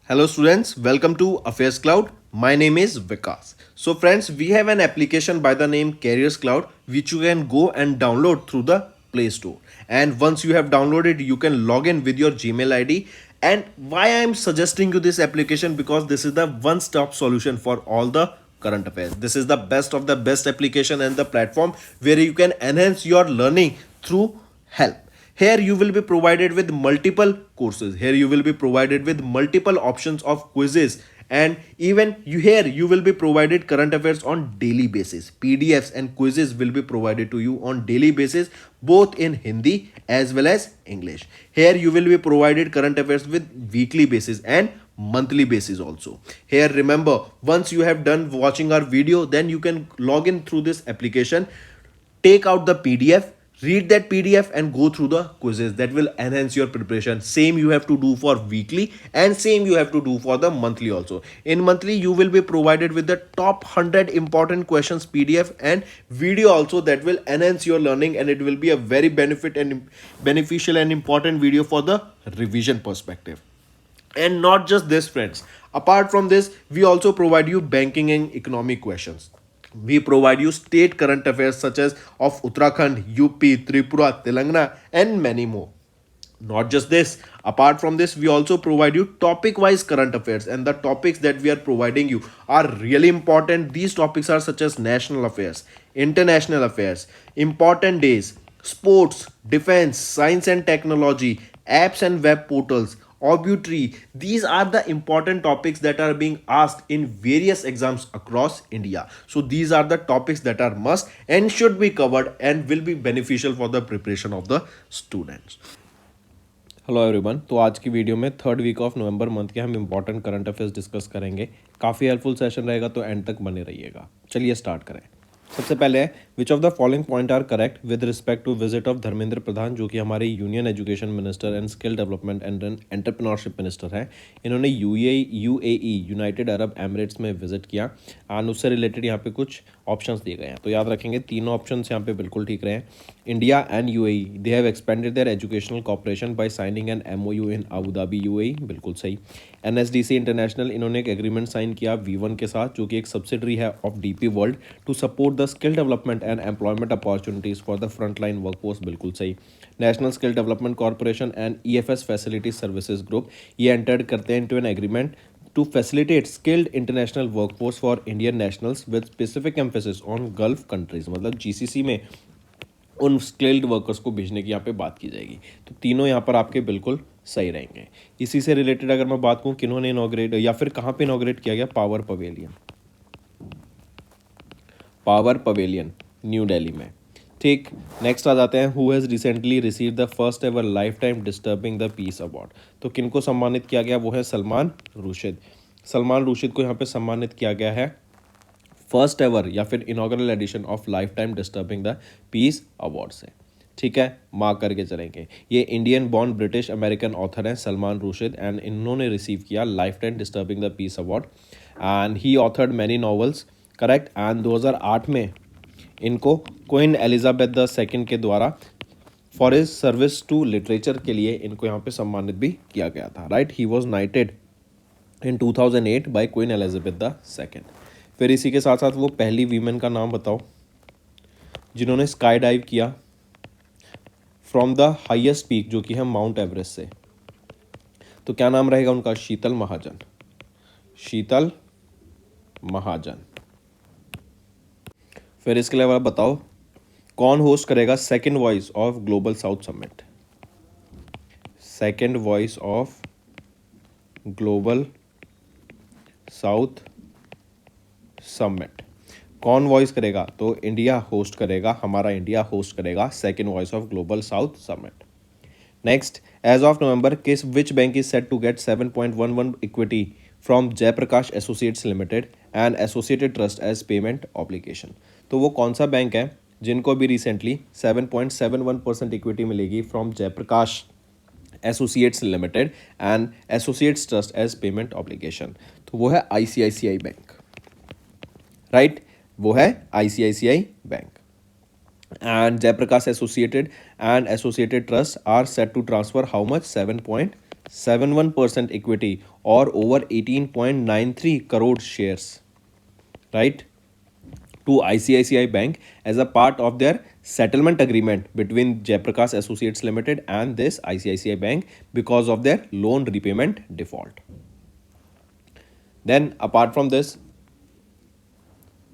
Hello students, welcome to Affairs Cloud. My name is Vikas. So friends, we have an application by the name Careers Cloud which you can go and download through the Play Store. And once you have downloaded, you can log in with your Gmail ID. And why I am suggesting you this application, because this is the one-stop solution for all the current affairs. This is the best of the best application and the platform where you can enhance your learning through help. Here you will be provided with multiple courses. Here you will be provided with multiple options of quizzes, and even you will be provided current affairs on daily basis. PDFs and quizzes will be provided to you on daily basis, both in Hindi as well as English. Here you will be provided current affairs with weekly basis and monthly basis also. Here remember, once you have done watching our video, then you can log in through this application, take out the PDF, read that PDF and go through the quizzes. That will enhance your preparation. Same you have to do for weekly and same you have to do for the monthly also. In monthly you will be provided with the top 100 important questions PDF and video also, that will enhance your learning, and it will be a very beneficial and important video for the revision perspective. And not just this friends, apart from this we also provide you banking and economic questions. We provide you state current affairs such as of Uttarakhand, UP, Tripura, Telangana, and many more. Not just this, apart from this we also provide you topic wise current affairs, and the topics that we are providing you are really important. These topics are such as national affairs, international affairs, important days, sports, defense, science and technology, apps and web portals, obituary. These are the important topics that are being asked in various exams across India. So these are the topics that are must and should be covered and will be beneficial for the preparation of the students. Hello everyone, तो आज की video में third week of November month के हम important current affairs discuss करेंगे। काफ़ी helpful session रहेगा, तो एंड तक बने रहिएगा। चलिए स्टार्ट करें। सबसे पहले है which of the following point are correct with respect to visit of Dharmendra Pradhan, जो कि हमारे union education minister and skill development and entrepreneurship minister हैं। इन्होंने यूएई यूनाइटेड अरब एमिरेट्स में विजिट किया, एंड उससे रिलेटेड यहाँ पे कुछ ऑप्शंस दिए गए हैं, तो याद रखेंगे तीनों ऑप्शंस यहाँ पे बिल्कुल ठीक रहे हैं। India and UAE they have expanded their educational cooperation by signing an MOU in Abu Dhabi UAE, बिल्कुल सही। एनएसडीसी इंटरनेशनल, इन्होंने एक एग्रीमेंट साइन किया V1 के साथ, जो कि एक सब्सिडरी है of DP world, to support the skill development and employment opportunities for the front line workforce, बिल्कुल सही। National skill development corporation and EFS facility services group, ये एंटर्ड करते हैं into an agreement to facilitate skilled international workforce for Indian nationals with specific emphasis on Gulf countries। मतलब GCC में उन skilled workers को भेजने की यहाँ पे बात की जाएगी। तो तीनों यहाँ पर आपके बिल्कुल सही रहेंगे। इसी से रिलेटेड अगर मैं बात करूँ किन्होंने इनॉग्रेट या फिर कहाँ पे इनॉग्रेट किया गया, power pavilion, power pavilion new Delhi में। ठीक, नेक्स्ट आ जाते हैं who has recently receive the first ever life time disturbing the peace award. तो किनको सम्मानित किया गया, वो है सलमान रुशिद। सलमान रुशिद को यहाँ पे सम्मानित किया गया है फर्स्ट एवर या फिर inaugural edition of lifetime disturbing the peace award से। ठीक है, मार्क करके चलेंगे। ये Indian born British American author हैं सलमान रुशिद, एंड इन्होंने रिसीव किया lifetime disturbing the peace award, and he authored many novels, correct. And 2008 में इनको क्वीन एलिजाबेथ द सेकंड के द्वारा for his service to literature के लिए इनको यहाँ पे सम्मानित भी किया गया था, right. He was knighted in 2008 by queen Elizabeth the second. फिर इसी के साथ साथ वो पहली वीमेन का नाम बताओ जिन्होंने स्काई डाइव किया फ्रॉम द हाईएस्ट पीक, जो कि है माउंट एवरेस्ट से। तो क्या नाम रहेगा उनका, शीतल महाजन, शीतल महाजन। फिर इसके अलावा बताओ कौन होस्ट करेगा second voice of global south summit, second voice of global south summit कौन वॉइस करेगा, तो इंडिया होस्ट करेगा, हमारा इंडिया होस्ट करेगा second voice of global south summit. Next, as of November किस which bank is set to get 7.11 equity from Jaiprakash associates limited and associated trust as payment obligation. तो वो कौन सा बैंक है जिनको अभी रिसेंटली 7.71% इक्विटी मिलेगी from Jaiprakash associates limited and associates trust as payment obligation. तो वो है ICICI बैंक, राइट, वो है ICICI bank. And Jaiprakash associated and associated trust are set to transfer how much, 7.71 71% equity or over 18.93 crore shares, right, to ICICI Bank as a part of their settlement agreement between Jayaprakash Associates Limited and this ICICI Bank because of their loan repayment default. Then apart from this,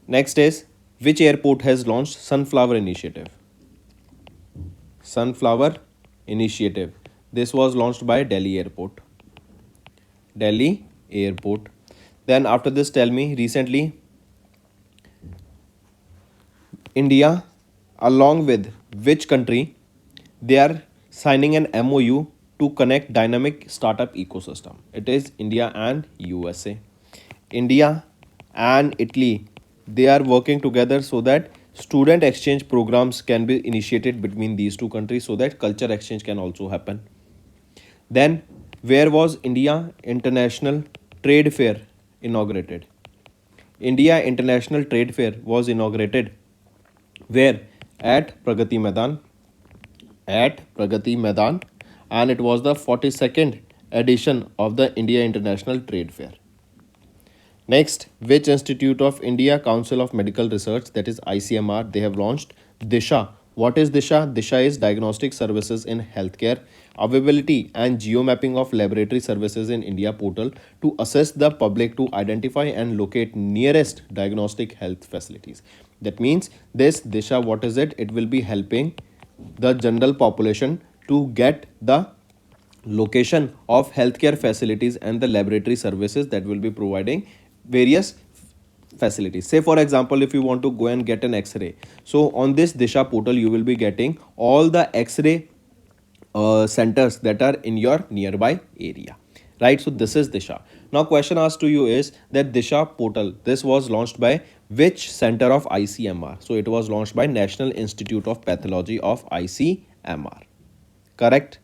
next is which airport has launched Sunflower Initiative? Sunflower Initiative. This was launched by Delhi Airport. Delhi Airport. Then after this, tell me recently India, along with which country, they are signing an MOU to connect dynamic startup ecosystem. It is India and USA. India and Italy, they are working together so that student exchange programs can be initiated between these two countries so that culture exchange can also happen. Then, where was India International Trade Fair inaugurated? India International Trade Fair was inaugurated where? At Pragati Maidan. At Pragati Maidan, and it was the 42nd edition of the India International Trade Fair. Next, which Institute of India Council of Medical Research, that is ICMR, they have launched Disha. What is Disha? Disha is diagnostic services in healthcare, availability and geomapping of laboratory services in India portal to assess the public to identify and locate nearest diagnostic health facilities. That means this Disha, what is it? It will be helping the general population to get the location of healthcare facilities and the laboratory services that will be providing various facilities. Say for example, if you want to go and get an x-ray, so on this Disha portal you will be getting all the x-ray centers that are in your nearby area, right? So this is Disha. Now question asked to you is that Disha portal, this was launched by which center of ICMR? So it was launched by National Institute of Pathology of ICMR. Correct.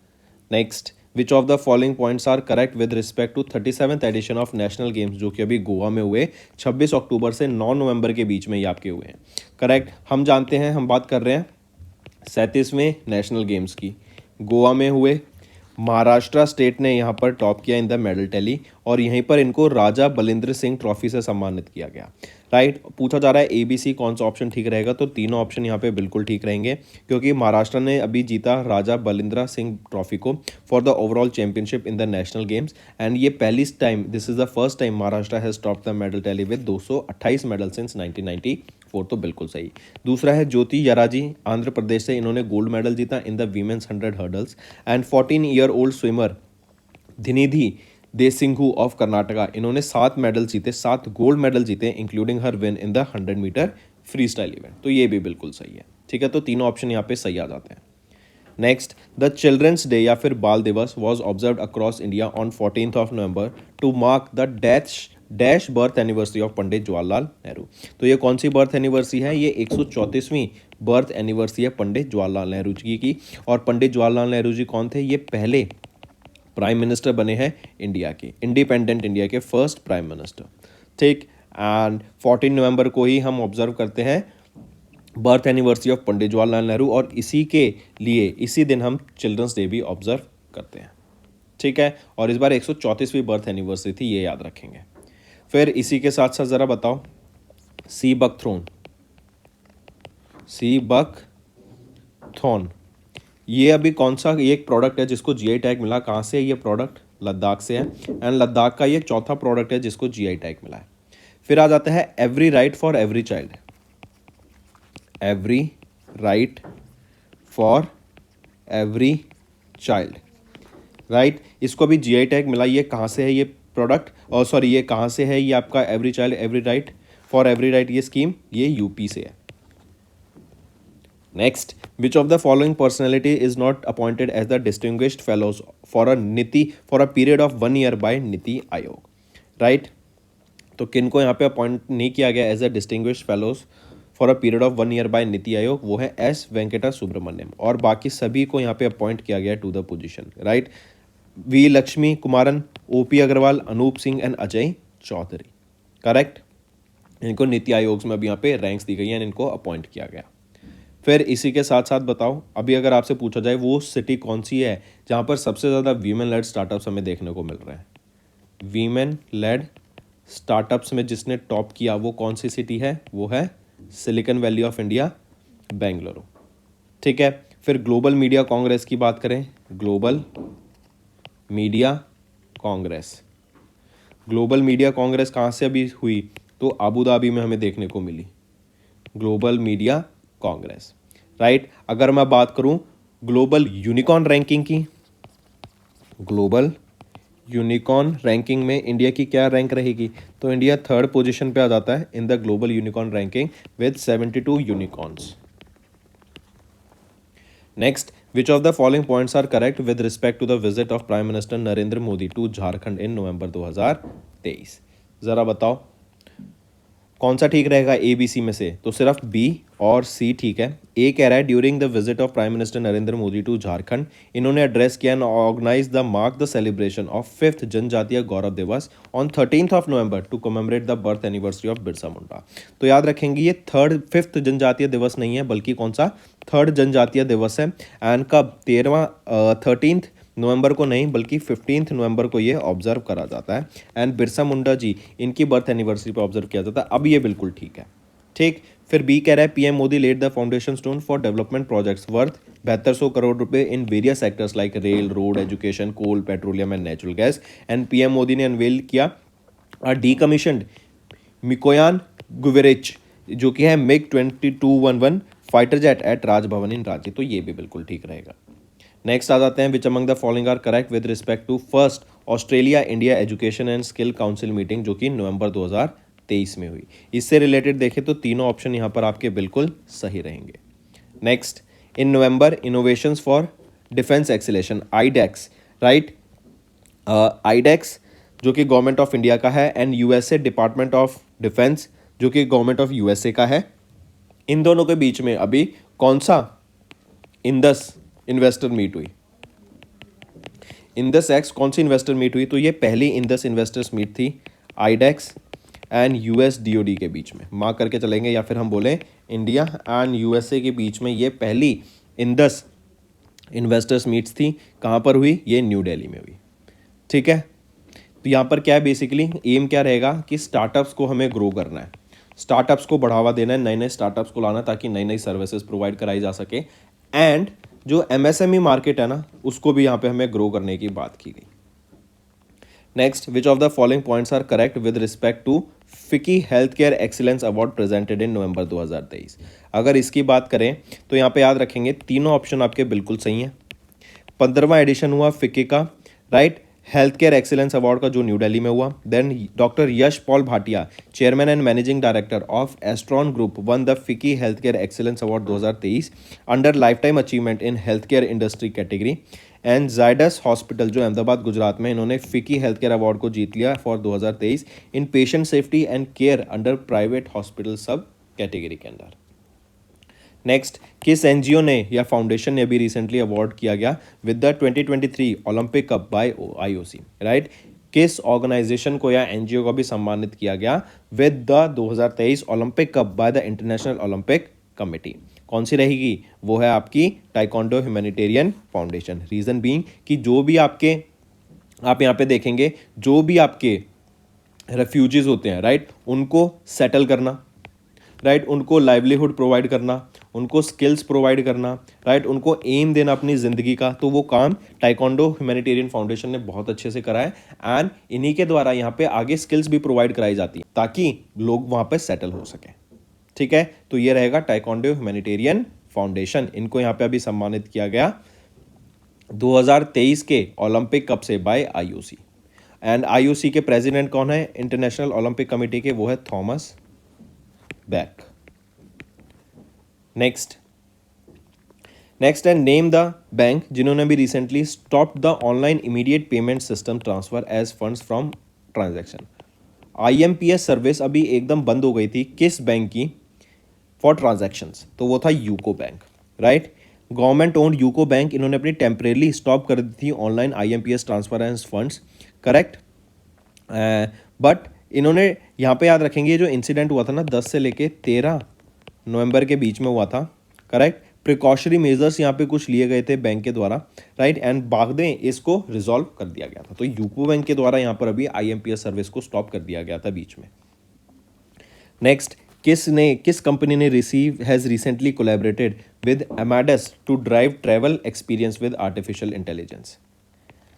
Next, which of the following points are correct with respect to 37th edition of national games जो कि अभी गोवा में हुए 26 अक्टूबर से 9 नवंबर के बीच में ये आपके हुए हैं? करेक्ट. हम जानते हैं, हम बात कर रहे हैं 37वें नेशनल गेम्स की. गोवा में हुए, महाराष्ट्र स्टेट ने यहाँ पर टॉप किया इन द मेडल टैली और यहीं पर इनको राजा बलिंद्र सिंह ट्रॉफी से सम्मानित किया गया. राइट. पूछा जा रहा है ABC कौन सा ऑप्शन ठीक रहेगा, तो तीनों ऑप्शन यहाँ पे बिल्कुल ठीक रहेंगे क्योंकि महाराष्ट्र ने अभी जीता राजा बलिंद्र सिंह ट्रॉफी को for the overall championship in the national games and ये पहली time, this is the first time Maharashtra has top the medal tally with 228 medal since 1994. तो बिल्कुल सही. दूसरा है ज्योति यराजी, आंध्र प्रदेश से, इन्होंने गोल्ड मेडल जीता in the women's 100 hurdles. And 14-year-old swimmer Dhinidhi Desinghu of Karnataka, इन्होंने 7 मेडल जीते, 7 गोल्ड मेडल जीते including her win in the 100 metre freestyle event. तो ये भी बिल्कुल सही है. ठीक है, तो तीनों ऑप्शन यहाँ पे सही आ जाते हैं. नेक्स्ट, द चिल्ड्रंस डे या फिर Bal Diwas was observed across India on 14th November to mark the dash birth anniversary of Pandit Jawaharlal Nehru. तो ये कौन सी बर्थ एनिवर्सरी है? ये 134वीं बर्थ एनिवर्सरी है पंडित जवाहरलाल नेहरू जी की. और पंडित जवाहरलाल नेहरू जी कौन थे? ये पहले प्राइम मिनिस्टर बने हैं इंडिया के, इंडिपेंडेंट इंडिया के फर्स्ट प्राइम मिनिस्टर. ठीक. एंड 14 नवंबर को ही हम ऑब्जर्व करते हैं birth anniversary of Pandit Jawaharlal Nehru और इसी के लिए इसी दिन हम चिल्ड्रंस डे भी ऑब्जर्व करते हैं. ठीक है, और इस बार 134वीं बर्थ एनिवर्सरी थी, ये याद रखेंगे. फिर इसी के साथ साथ ज़रा बताओ, सी बकथ्रोन, सी बकथ्रोन ये अभी कौन सा ये एक प्रोडक्ट है जिसको GI टैग मिला? कहाँ से है ये प्रोडक्ट? लद्दाख से है. एंड लद्दाख का ये चौथा प्रोडक्ट है जिसको GI टैग मिला है. फिर आ जाता है every right for every child, every right for every child. Right, इसको भी GI टैग मिला. ये कहाँ से है ये प्रोडक्ट? और सॉरी, ये कहाँ से है ये आपका every child every right for every right ये स्कीम? ये यूपी से है. Next, which of the following personality is not appointed as the distinguished fellows for a period of 1 year by NITI Aayog? Right, तो किन को यहाँ पे अपॉइंट नहीं किया गया as a distinguished fellows for a period of 1 year by NITI Aayog? वो है S वेंकटा सुब्रमण्यम. और बाकी सभी को यहाँ पे अपॉइंट किया गया to the position. Right, V Lakshmi Kumaran, OP Agarwal, Anoop Singh and Ajay Chaudhary. Correct. इनको नीति आयोग में अभी यहाँ पे रैंक्स दी गई हैं, इनको अपॉइंट किया गया. फिर इसी के साथ साथ बताओ, अभी अगर आपसे पूछा जाए वो सिटी कौन सी है जहाँ पर सबसे ज़्यादा वीमेन लेड स्टार्टअप्स हमें देखने को मिल रहे हैं। वीमेन लेड स्टार्टअप्स में जिसने टॉप किया वो कौन सी सिटी है, वो है silicon valley of India, Bengaluru. ठीक है, फिर ग्लोबल मीडिया कांग्रेस की बात करें, global media Congress, global media Congress कहाँ से अभी हुई, तो अबू धाबी में हमें देखने को मिली ग्लोबल मीडिया कांग्रेस, राइट। अगर मैं बात करूं ग्लोबल यूनिकॉर्न रैंकिंग की, ग्लोबल यूनिकॉर्न रैंकिंग में इंडिया की क्या रैंक रहेगी, तो इंडिया थर्ड पोजीशन पे आ जाता है in the global unicorn ranking with 72 unicorns. Next, which of the following points are correct with respect to the visit of prime minister Narendra Modi to Jharkhand in November 2023, जरा बताओ कौन सा ठीक रहेगा ए बी सी में से, तो सिर्फ बी और सी ठीक है। ए कह रहा है during the visit of prime minister Narendra Modi to Jharkhand इन्होंने एड्रेस किया and organise the mark the celebration of 5th Janjatiya Gaurav Diwas on 13th of November to commemorate the birth anniversary of Birsa Munda. तो याद रखेंगे ये 5th जनजातीय दिवस नहीं है बल्कि कौन सा 3rd जनजातीय दिवस है। एंड कब 13th नवंबर को नहीं बल्कि 15th नवंबर को ये ऑब्जर्व करा जाता है। एंड बिरसा मुंडा जी इनकी बर्थ एनिवर्सरी पर ऑब्जर्व किया जाता है। अब ये बिल्कुल ठीक है, ठीक। फिर बी कह रहा है PM Modi laid the foundation stone for development projects worth 7200 crore रुपए in various sectors like rail, road, education, coal, petroleum and natural gas. And PM Modi ने अनवेल किया डीकमीशनड मिकोयान गुवेरिच जो कि है MiG 2211 fighter jet at Raj Bhavan in Ranchi, तो ये भी बिल्कुल ठीक रहेगा। नेक्स्ट आ जाते हैं which among the following are correct with respect to first Australia India education and skill council meeting जो कि नवंबर 2023 में हुई। इससे रिलेटेड देखें तो तीनों ऑप्शन यहाँ पर आपके बिल्कुल सही रहेंगे। Next, in November innovations for defence acceleration iDEX, right, iDEX जो कि गवर्नमेंट ऑफ इंडिया का है and USA department of defence जो कि गवर्नमेंट ऑफ यूएसए का है। इन दोनों के बीच में अभी कौन सा इंडस इन्वेस्टर मीट हुई, इंडस एक्स कौन सी इन्वेस्टर मीट हुई, तो ये पहली इंडस इन्वेस्टर्स मीट थी आईडेक्स एंड यूएस डीओडी के बीच में, मार्क करके चलेंगे, या फिर हम बोलें इंडिया एंड यूएसए के बीच में ये पहली इंडस इन्वेस्टर्स मीट्स थी। कहाँ पर हुई, ये न्यू दिल्ली में हुई। ठीक है, तो यहाँ पर क्या है बेसिकली एम क्या रहेगा कि स्टार्टअप्स को हमें ग्रो करना है, स्टार्टअप्स को बढ़ावा देना है, नए नए स्टार्टअप्स को लाना ताकि नई नई सर्विसेज प्रोवाइड कराई जा सके। एंड जो एमएसएमई मार्केट है ना उसको भी यहाँ पे हमें ग्रो करने की बात की गई। Next, which of the following points are correct with respect to FICCI health care excellence award presented in November 2023। अगर इसकी बात करें तो यहाँ पे याद रखेंगे तीनों ऑप्शन आपके बिल्कुल सही हैं। 15वां एडिशन हुआ फिक्की का, right, health care excellence award का जो न्यू दिल्ली में हुआ। Then doctor Yash Paul Bhatia chairman and managing director of Astron group won the FICCI health care excellence award 2023 under lifetime achievement in health care industry category. And Zydus hospital जो अहमदाबाद गुजरात में इन्होंने फिकी health care award को जीत लिया for 2023 in patient safety and care under private hospital सब category के अंदर। Next, किस एनजीओ ने या फाउंडेशन ने अभी रिसेंटली अवार्ड किया गया with the 2023 Olympic cup by IOC, right, किस ऑर्गेनाइजेशन को या एनजीओ को भी सम्मानित किया गया with the 2023 Olympic cup by the international Olympic committee, कौन सी रहेगी, वो है आपकी taekwondo humanitarian foundation. Reason being कि जो भी आपके आप यहाँ पे देखेंगे जो भी आपके रेफ्यूजीज होते हैं, राइट, उनको सेटल करना, राइट, उनको लाइवलीहुड प्रोवाइड करना, उनको स्किल्स प्रोवाइड करना, राइट, उनको एम देना अपनी ज़िंदगी का, तो वो काम टाइकोंडो ह्यूमैनिटेरियन फाउंडेशन ने बहुत अच्छे से करा है। एंड इन्हीं के द्वारा यहाँ पे आगे स्किल्स भी प्रोवाइड कराई जाती है ताकि लोग वहाँ पे सेटल हो सकें। ठीक है, तो ये रहेगा टाइकोंडो ह्यूमैनिटेरियन फाउंडेशन, इनको यहाँ पे अभी सम्मानित किया गया 2023 के ओलंपिक कप से बाय आईओसी। एंड आईओसी के प्रेसिडेंट कौन है इंटरनेशनल ओलंपिक कमेटी के, वो है Thomas Bach. Next and name the bank जिन्होंने भी recently stop the online immediate payment system transfer as funds from transaction. IMPS service अभी एकदम बंद हो गई थी किस बैंक की फॉर ट्रांजैक्शंस, तो वो था UCO bank, right, government owned UCO bank, इन्होंने अपनी टेम्परेली स्टॉप कर दी थी online IMPS transfer as funds, correct. But इन्होंने यहाँ पे याद रखेंगे जो इंसिडेंट हुआ था ना 10 से लेके 13 नवंबर के बीच में हुआ था, करेक्ट। प्रिकॉशनरी मेजर्स यहाँ पे कुछ लिए गए थे बैंक के द्वारा, राइट, एंड बाद में इसको रिजॉल्व कर दिया गया था। तो यूको बैंक के द्वारा यहाँ पर अभी आईएमपीएस सर्विस को स्टॉप कर दिया गया था बीच में। नेक्स्ट, किस कंपनी ने has recently collaborated with Amadeus to drive travel experience with artificial intelligence.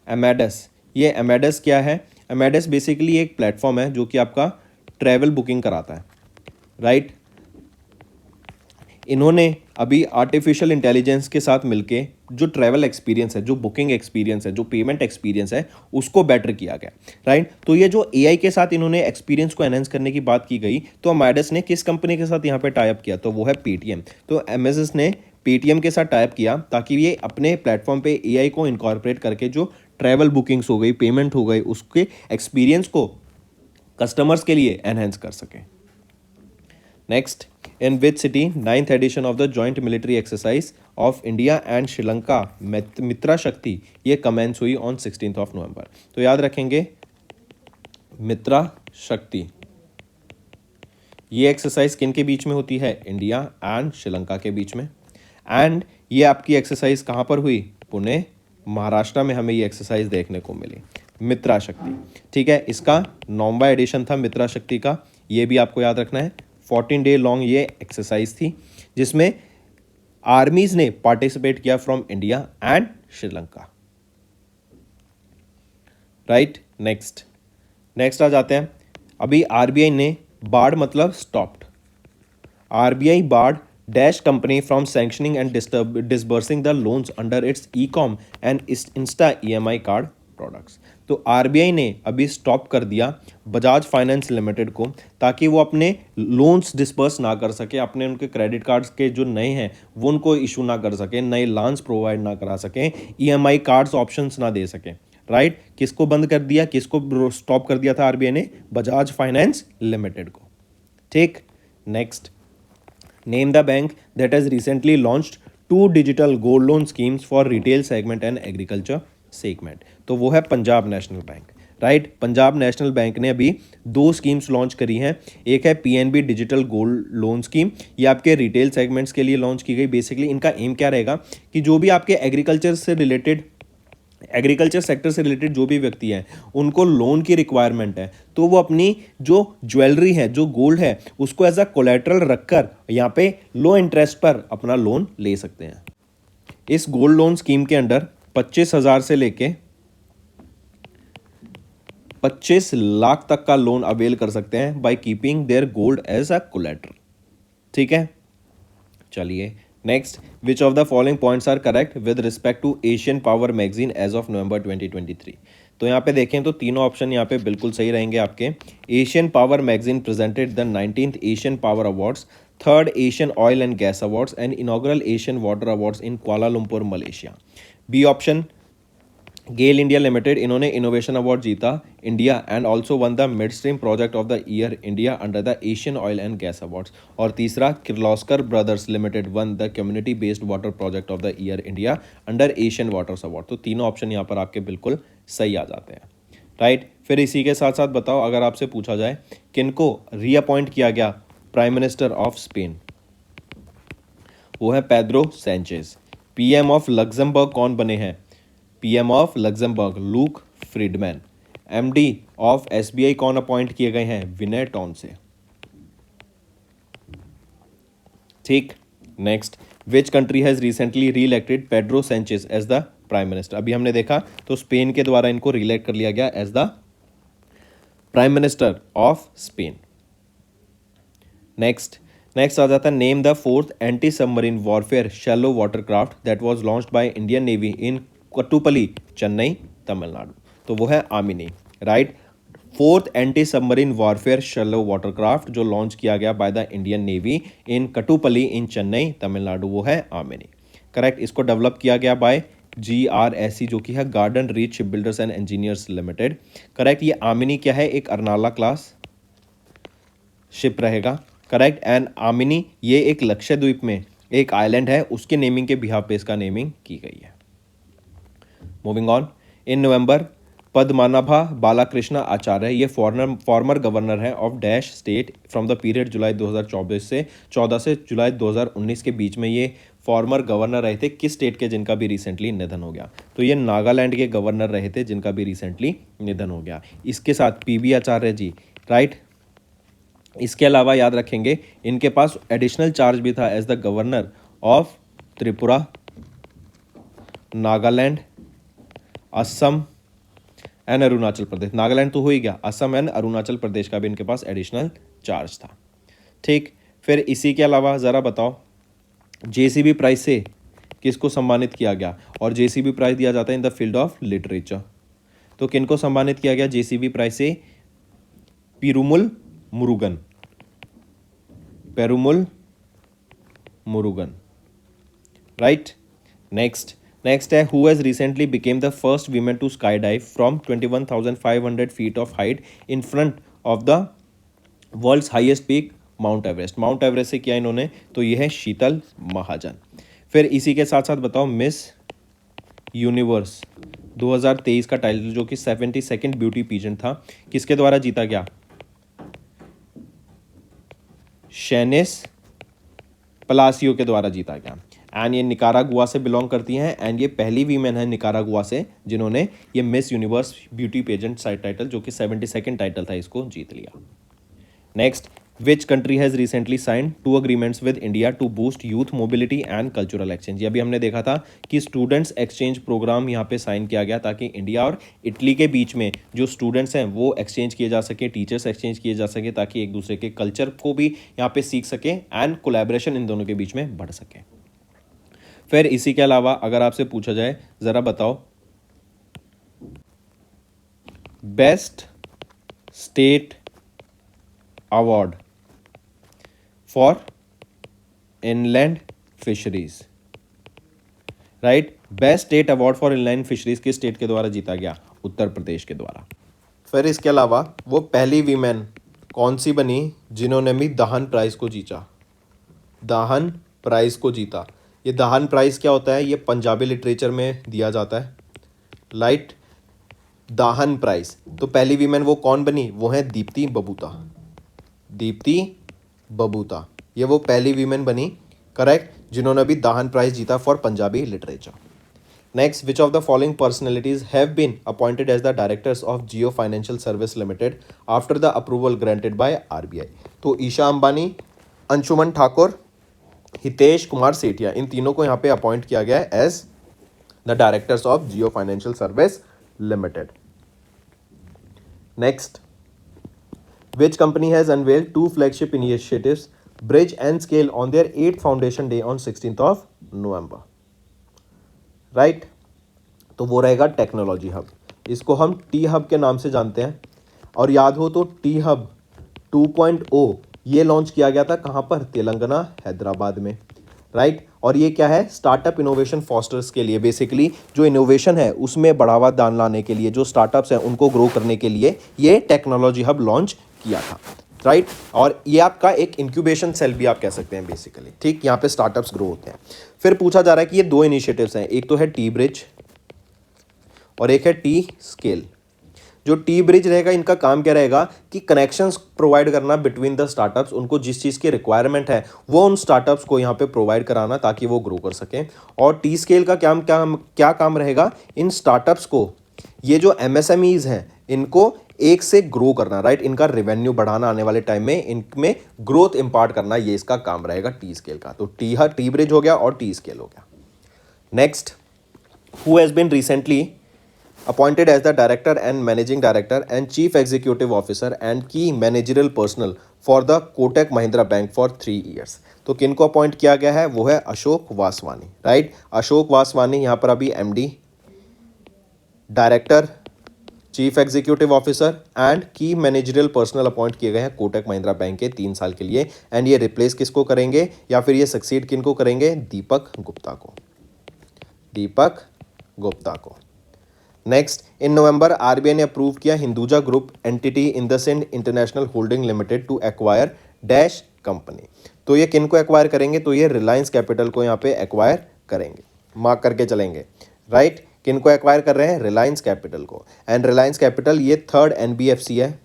Amadeus, ये अमेडस क्या है? अमेडस बेसिकली एक प्लेटफॉर्म है जो कि आपका ट्रैवल बुकिंग कराता है, राइट। इन्होंने अभी आर्टिफिशियल इंटेलिजेंस के साथ मिलके जो ट्रैवल एक्सपीरियंस है, जो बुकिंग एक्सपीरियंस है, जो पेमेंट एक्सपीरियंस है, उसको बेटर किया गया, राइट। तो ये जो एआई के साथ इन्होंने एक्सपीरियंस को एनहेंस करने की बात की गई, तो अमेडस ने किस कंपनी के साथ यहाँ पे टाइप किया? तो वो है पेटीएम। तो एमएसएस ने पेटीएम के साथ टाइप किया ताकि ये अपने प्लेटफॉर्म पे एआई को इनकॉर्पोरेट करके जो ट्रैवल बुकिंग्स हो गई, पेमेंट हो गई, उसके एक्सपीरियंस को कस्टमर्स के लिए एनहेंस कर सकें। Next, in which city 9th edition of the joint military exercise of India and Sri Lanka Mitra Shakti ये कमेंस हुई ऑन 16 नवंबर। तो याद रखेंगे मित्रा शक्ति, ये एक्सरसाइज किन के बीच में होती है? इंडिया एंड श्रीलंका के बीच में। एंड ये आपकी एक्सरसाइज कहाँ पर हुई? पुणे, महाराष्ट्र में हमें ये एक्सरसाइज देखने को मिली, मित्रा शक्ति, ठीक है। इसका 9वां एडिशन था मित्रा शक्ति का, ये भी आपको याद रखना है। 14 डे लॉन्ग ये एक्सरसाइज थी जिसमें आर्मीज ने पार्टिसिपेट किया from India and Sri Lanka, right. Next आ जाते हैं। अभी आरबीआई ने बार्ड मतलब stopped, RBI barred dash company from sanctioning and disbursing the loans under its e-com and insta EMI card products. तो आरबीआई ने अभी स्टॉप कर दिया बजाज फाइनेंस लिमिटेड को ताकि वो अपने लोन्स डिस्पर्स ना कर सके, अपने उनके क्रेडिट कार्ड्स के जो नए हैं वो उनको इशू ना कर सके, नए लॉन्स प्रोवाइड ना करा सकें, ईएमआई कार्ड्स ऑप्शंस ना दे सकें, राइट। किसको बंद कर दिया, किसको स्टॉप कर दिया था आरबीआई ने? बजाज फाइनेंस लिमिटेड को, ठीक। Next, name the bank that has recently launched 2 digital gold loan schemes for retail segment and agriculture segment. तो वो है Punjab national bank, right. Punjab national bank ने अभी 2 स्कीम्स लॉन्च करी हैं। एक है PNB digital gold loan scheme, ये आपके रिटेल सेगमेंट्स के लिए लॉन्च की गई। बेसिकली इनका एम क्या रहेगा कि जो भी आपके एग्रीकल्चर सेक्टर से रिलेटेड जो भी व्यक्ति हैं उनको लोन की रिक्वायरमेंट है, तो वो अपनी जो ज्वेलरी है, जो गोल्ड है, उसको एज अ कोलेट्रल रखकर यहाँ पे लो इंटरेस्ट पर अपना लोन ले सकते हैं। इस गोल्ड लोन स्कीम के अंडर 25,000 से लेके 25 लाख तक का लोन अवेल कर सकते हैं by keeping their gold as a collateral, ठीक है। चलिए next, which of the following points are correct with respect to Asian power magazine as of November 2023। तो यहाँ पे देखें तो तीनों ऑप्शन यहाँ पे बिल्कुल सही रहेंगे आपके। Asian power magazine presented the 19th Asian power awards, 3rd Asian oil and gas awards and inaugural Asian water awards in Kuala Lumpur Malaysia. B option, GAIL India limited, इन्होंने इनोवेशन अवार्ड जीता India and also won the midstream project of the year India under the Asian oil and gas awards. और तीसरा, Kirloskar brothers limited won the community based water project of the year India under Asian waters award. तो तीनों option यहाँ पर आपके बिल्कुल सही आ जाते हैं, राइट। फिर इसी के साथ साथ बताओ, अगर आपसे पूछा जाए किनको रीअपॉइंट किया गया प्राइम मिनिस्टर ऑफ स्पेन, वो है Pedro Sanchez. PM of Luxembourg कौन बने हैं? PM of Luxembourg Luc Friedman. MD of SBI कौन अपॉइंट किए गए हैं? विनय टॉन्से, ठीक। Next, which country has recently reelected Pedro Sanchez as the prime minister. अभी हमने देखा तो स्पेन के द्वारा इनको री इलेक्ट कर लिया गया as the prime minister of Spain. Next आ जाता है, name the 4th anti submarine warfare shallow watercraft that was launched by Indian navy in Kattupalli, Chennai, Tamil Nadu. तो वो है Amini, right. 4th anti submarine warfare shallow watercraft जो लॉन्च किया गया by the Indian navy in Kattupalli in Chennai, Tamil Nadu, वो है आमिनी, करेक्ट। इसको डेवलप किया गया बाय GRSE जो कि है garden reach ship builders and engineers limited, correct. ये आमिनी क्या है? एक अर्नाला क्लास शिप रहेगा, करेक्ट। एंड आमिनी ये एक लक्षद्वीप में एक आइलैंड है, उसके नेमिंग के बिहाफ पे इसका नेमिंग की गई है। Moving on, in November Padmanabha Balakrishna Acharya, ये फॉर्मर गवर्नर हैं of dash state from the period July 2024 से 14 से जुलाई 2019 के बीच में ये फॉर्मर गवर्नर रहे थे किस स्टेट के जिनका भी रिसेंटली निधन हो गया? तो ये नागालैंड के गवर्नर रहे थे जिनका भी रिसेंटली निधन हो गया। इसके साथ पीबी आचार्य जी, राइट। इसके अलावा याद रखेंगे इनके पास एडिशनल चार्ज भी था as the governor of Tripura, Nagaland, Assam and Arunachal Pradesh. Nagaland तो हो ही गया, असम एंड अरुणाचल प्रदेश का भी इनके पास एडिशनल चार्ज था। ठीक, फिर इसी के अलावा ज़रा बताओ जेसीबी प्राइज से किसको सम्मानित किया गया? और जेसीबी प्राइज दिया जाता है in the field of literature. तो किनको सम्मानित किया गया जेसीबी प्राइज से? पेरुमुल मुरुगन, पेरुमुल मुरुगन, राइट। नेक्स्ट है who has recently became the first women to skydive from 21,500 feet of height in front of the world's highest peak mount Everest. Mount Everest से किया इन्होंने, तो ये है शीतल महाजन। फिर इसी के साथ साथ बताओ मिस यूनिवर्स 2023 का टाइटल जो कि 72nd ब्यूटी पीजेंट था, किसके द्वारा जीता गया? शेनिस पलासियो के द्वारा जीता गया। एंड ये निकारागुआ से बिलोंग करती हैं एंड ये पहली वीमेन है निकारागुआ से जिन्होंने ये Miss Universe beauty pageant side title जो कि 72nd टाइटल था इसको जीत लिया। Next, which country has recently sign 2 agreements with India to boost youth mobility and cultural exchange. अभी हमने देखा था कि स्टूडेंट्स एक्सचेंज प्रोग्राम यहाँ पे साइन किया गया ताकि इंडिया और इटली के बीच में जो स्टूडेंट्स हैं वो एक्सचेंज किए जा सके, टीचर्स एक्सचेंज किए जा सके ताकि एक दूसरे के कल्चर को भी यहाँ पे सीख सकें एंड कोलैबोरेशन इन दोनों के बीच में बढ़ सके। फिर इसी के अलावा अगर आपसे पूछा जाए ज़रा बताओ best state award for inland fisheries, right. Best state award for inland fisheries किस स्टेट के द्वारा जीता गया? उत्तर प्रदेश के द्वारा। फिर इसके अलावा वो पहली वीमेन कौन सी बनी जिन्होंने भी दाहन प्राइज को जीता? दाहन प्राइज को जीता। ये दाहन प्राइज क्या होता है? ये पंजाबी लिटरेचर में दिया जाता है, राइट। दाहन प्राइज, तो पहली वीमेन वो कौन बनी? वो है दीप्ति बबूता। दीप्ति बबूता, ये वो पहली वीमेन बनी, करेक्ट, जिन्होंने भी दाहन प्राइज जीता for Punjabi literature. Next, which of the following personalities have been appointed as the directors of Jio financial service limited after the approval granted by RBI? तो ईशा अंबानी, अंशुमन ठाकुर, हितेश कुमार सेठिया, इन तीनों को यहाँ पे अपॉइंट किया गया है as the directors of Jio financial service limited. Next, which company has unveiled 2 flagship initiatives Bridge and Scale on their 8th foundation day on 16th of November, right? तो वो रहेगा टेक्नोलॉजी हब, इसको हम टी हब के नाम से जानते हैं। और याद हो तो टी हब 2.0 ये लॉन्च किया गया था कहाँ पर? तेलंगाना, हैदराबाद में, राइट। और ये क्या है? स्टार्टअप इनोवेशन फॉस्टर्स के लिए, बेसिकली जो इनोवेशन है उसमें बढ़ावा दान लाने के लिए, जो स्टार्टअप्स हैं उनको ग्रो करने के लिए ये टेक्नोलॉजी हब लॉन्च किया था, राइट। और ये आपका एक इंक्यूबेशन सेल भी आप कह सकते हैं बेसिकली, ठीक। यहाँ पे स्टार्टअप्स ग्रो होते हैं। फिर पूछा जा रहा है कि ये 2 इनिशिएटिव्स हैं, एक तो है टी ब्रिज और एक है टी स्केल। जो टी ब्रिज रहेगा इनका काम क्या रहेगा कि कनेक्शंस प्रोवाइड करना बिटवीन द स्टार्टअप्स, उनको जिस चीज़ की रिक्वायरमेंट है वो उन स्टार्टअप्स को यहाँ पे प्रोवाइड कराना ताकि वो ग्रो कर सकें। और टी स्केल का क्या काम रहेगा? इन स्टार्टअप्स को, ये जो एमएसएमईज हैं इनको एक से ग्रो करना, राइट। इनका रेवेन्यू बढ़ाना, आने वाले टाइम में इनमें ग्रोथ इंपार्ट करना, ये इसका काम रहेगा टी स्केल का। तो टी ब्रिज हो गया और टी स्केल हो गया। Next, who has been recently appointed as the director and managing director and chief executive officer and key managerial personnel for the Kotak Mahindra Bank for 3 years? तो किनको अपॉइंट किया गया है? वो है अशोक वासवानी, राइट। अशोक वासवानी यहाँ पर अभी MD, director, chief executive officer and की मैनेजरियल पर्सनल अपॉइंट किए गए हैं कोटक महिंद्रा बैंक के 3 साल के लिए। एंड ये रिप्लेस किसको करेंगे या फिर ये सक्सीड किनको करेंगे? दीपक गुप्ता को, दीपक गुप्ता को। नेक्स्ट, इन नवंबर आरबीआई ने अप्रूव किया Hinduja group entity IndusInd international holding limited to acquire dash company. तो ये किनको एक्वायर करेंगे? तो ये रिलायंस कैपिटल को यहाँ पे एक्वायर करेंगे, मार्क करके चलेंगे, राइट। किनको एक्वायर कर रहे हैं? रिलायंस कैपिटल को। एंड रिलायंस कैपिटल ये थर्ड एनबीएफसी है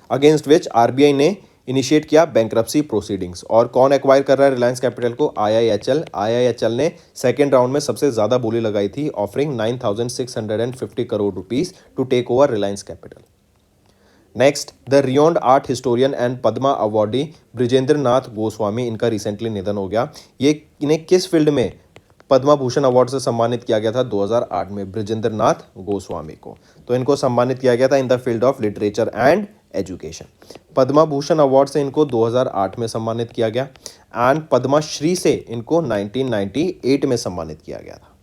अगेंस्ट विच आरबीआई ने इनिशिएट किया बैंक्रप्सी प्रोसीडिंग्स। और कौन एक्वायर कर रहा है रिलायंस कैपिटल को? आईआईएचएल। आईआईएचएल ने सेकेंड राउंड में सबसे ज़्यादा बोली लगाई थी, offering 9,650 crore rupees to take over Reliance capital. Next, the renowned art historian and Padma awardee Brijendra Nath Goswami, इनका रिसेंटली निधन हो गया। ये इन्हें किस फील्ड में पद्मा भूषण अवार्ड से सम्मानित किया गया था? 2008 में ब्रिजेंद्र नाथ गोस्वामी को। तो इनको सम्मानित किया गया था इन the field of literature and education. Padma Bhushan award से इनको 2008 में सम्मानित किया गया एंड पद्मा श्री से इनको 1998 में सम्मानित किया गया था।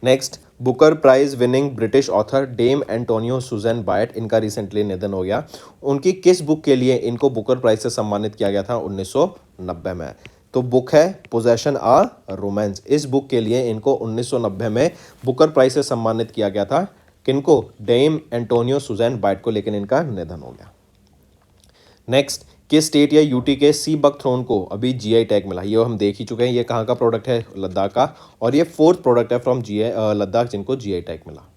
Next, Booker prize winning British author Dame Antonia Susan Byatt, इनका रिसेंटली निधन हो गया। उनकी किस बुक के लिए इनको बुकर प्राइज से सम्मानित किया गया था? 1990 में। तो बुक है पोजेशन आ रोमांस। इस बुक के लिए इनको 1990 में बुकर प्राइज से सम्मानित किया गया था। किनको? डेम एंटोनियो सुजैन बायट को, लेकिन इनका निधन हो गया। नेक्स्ट, किस स्टेट या यूटी के सी बकथ्रोन को अभी जीआई टैग मिला? ये हम देख ही चुके हैं, ये कहाँ का प्रोडक्ट है? लद्दाख का। और ये फोर्थ प्रोडक्ट है फ्रॉम जीआई लद्दाख जिनको जीआई टैग मिला।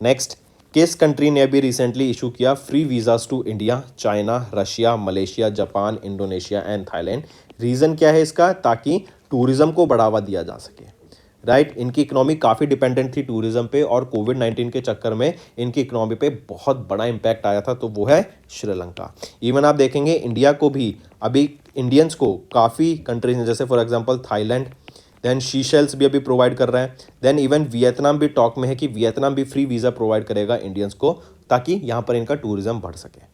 नेक्स्ट, किस कंट्री ने अभी रिसेंटली इशू किया free visas to India? China, Russia, Malaysia, Japan, Indonesia and Thailand. Reason क्या है इसका? ताकि टूरिज़्म को बढ़ावा दिया जा सके। राइट, इनकी इकोनॉमी काफ़ी डिपेंडेंट थी टूरिज्म पे, और कोविड-19 के चक्कर में इनकी इकोनॉमी पे बहुत बड़ा इम्पैक्ट आया था, तो वो है श्रीलंका। इवन आप देखेंगे इंडिया को भी अभी इंडियंस को काफ़ी कंट्रीज जैसे फॉर एग्जांपल थाईलैंड, देन शीशेल्स भी अभी प्रोवाइड कर रहे हैं, देन इवन वियतनाम भी टॉक में है कि वियतनाम भी फ्री वीज़ा प्रोवाइड करेगा इंडियंस को, ताकि यहाँ पर इनका टूरिज्म बढ़ सके।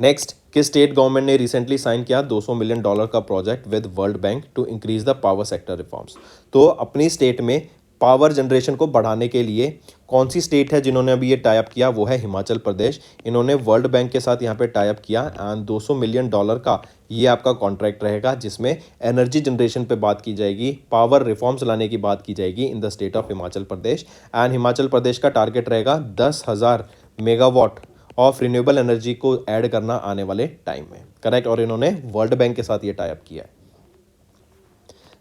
नेक्स्ट, किस स्टेट गवर्नमेंट ने रिसेंटली साइन किया $200 मिलियन का project with world bank to increase the power sector reforms? तो अपनी स्टेट में पावर जनरेशन को बढ़ाने के लिए कौन सी स्टेट है जिन्होंने अभी ये टाई अप किया? वो है हिमाचल प्रदेश। इन्होंने वर्ल्ड बैंक के साथ यहाँ पे टाई अप किया एंड $200 मिलियन का ये आपका कॉन्ट्रैक्ट रहेगा, जिसमें एनर्जी जनरेशन पे बात की जाएगी, पावर रिफॉर्म्स लाने की बात की जाएगी in the state of Himachal Pradesh. And Himachal Pradesh का टारगेट रहेगा 10,000 मेगावाट ऑफ रिन्यूएबल एनर्जी को ऐड करना आने वाले टाइम में। करेक्ट, और इन्होंने वर्ल्ड बैंक के साथ ये टाई अप किया है।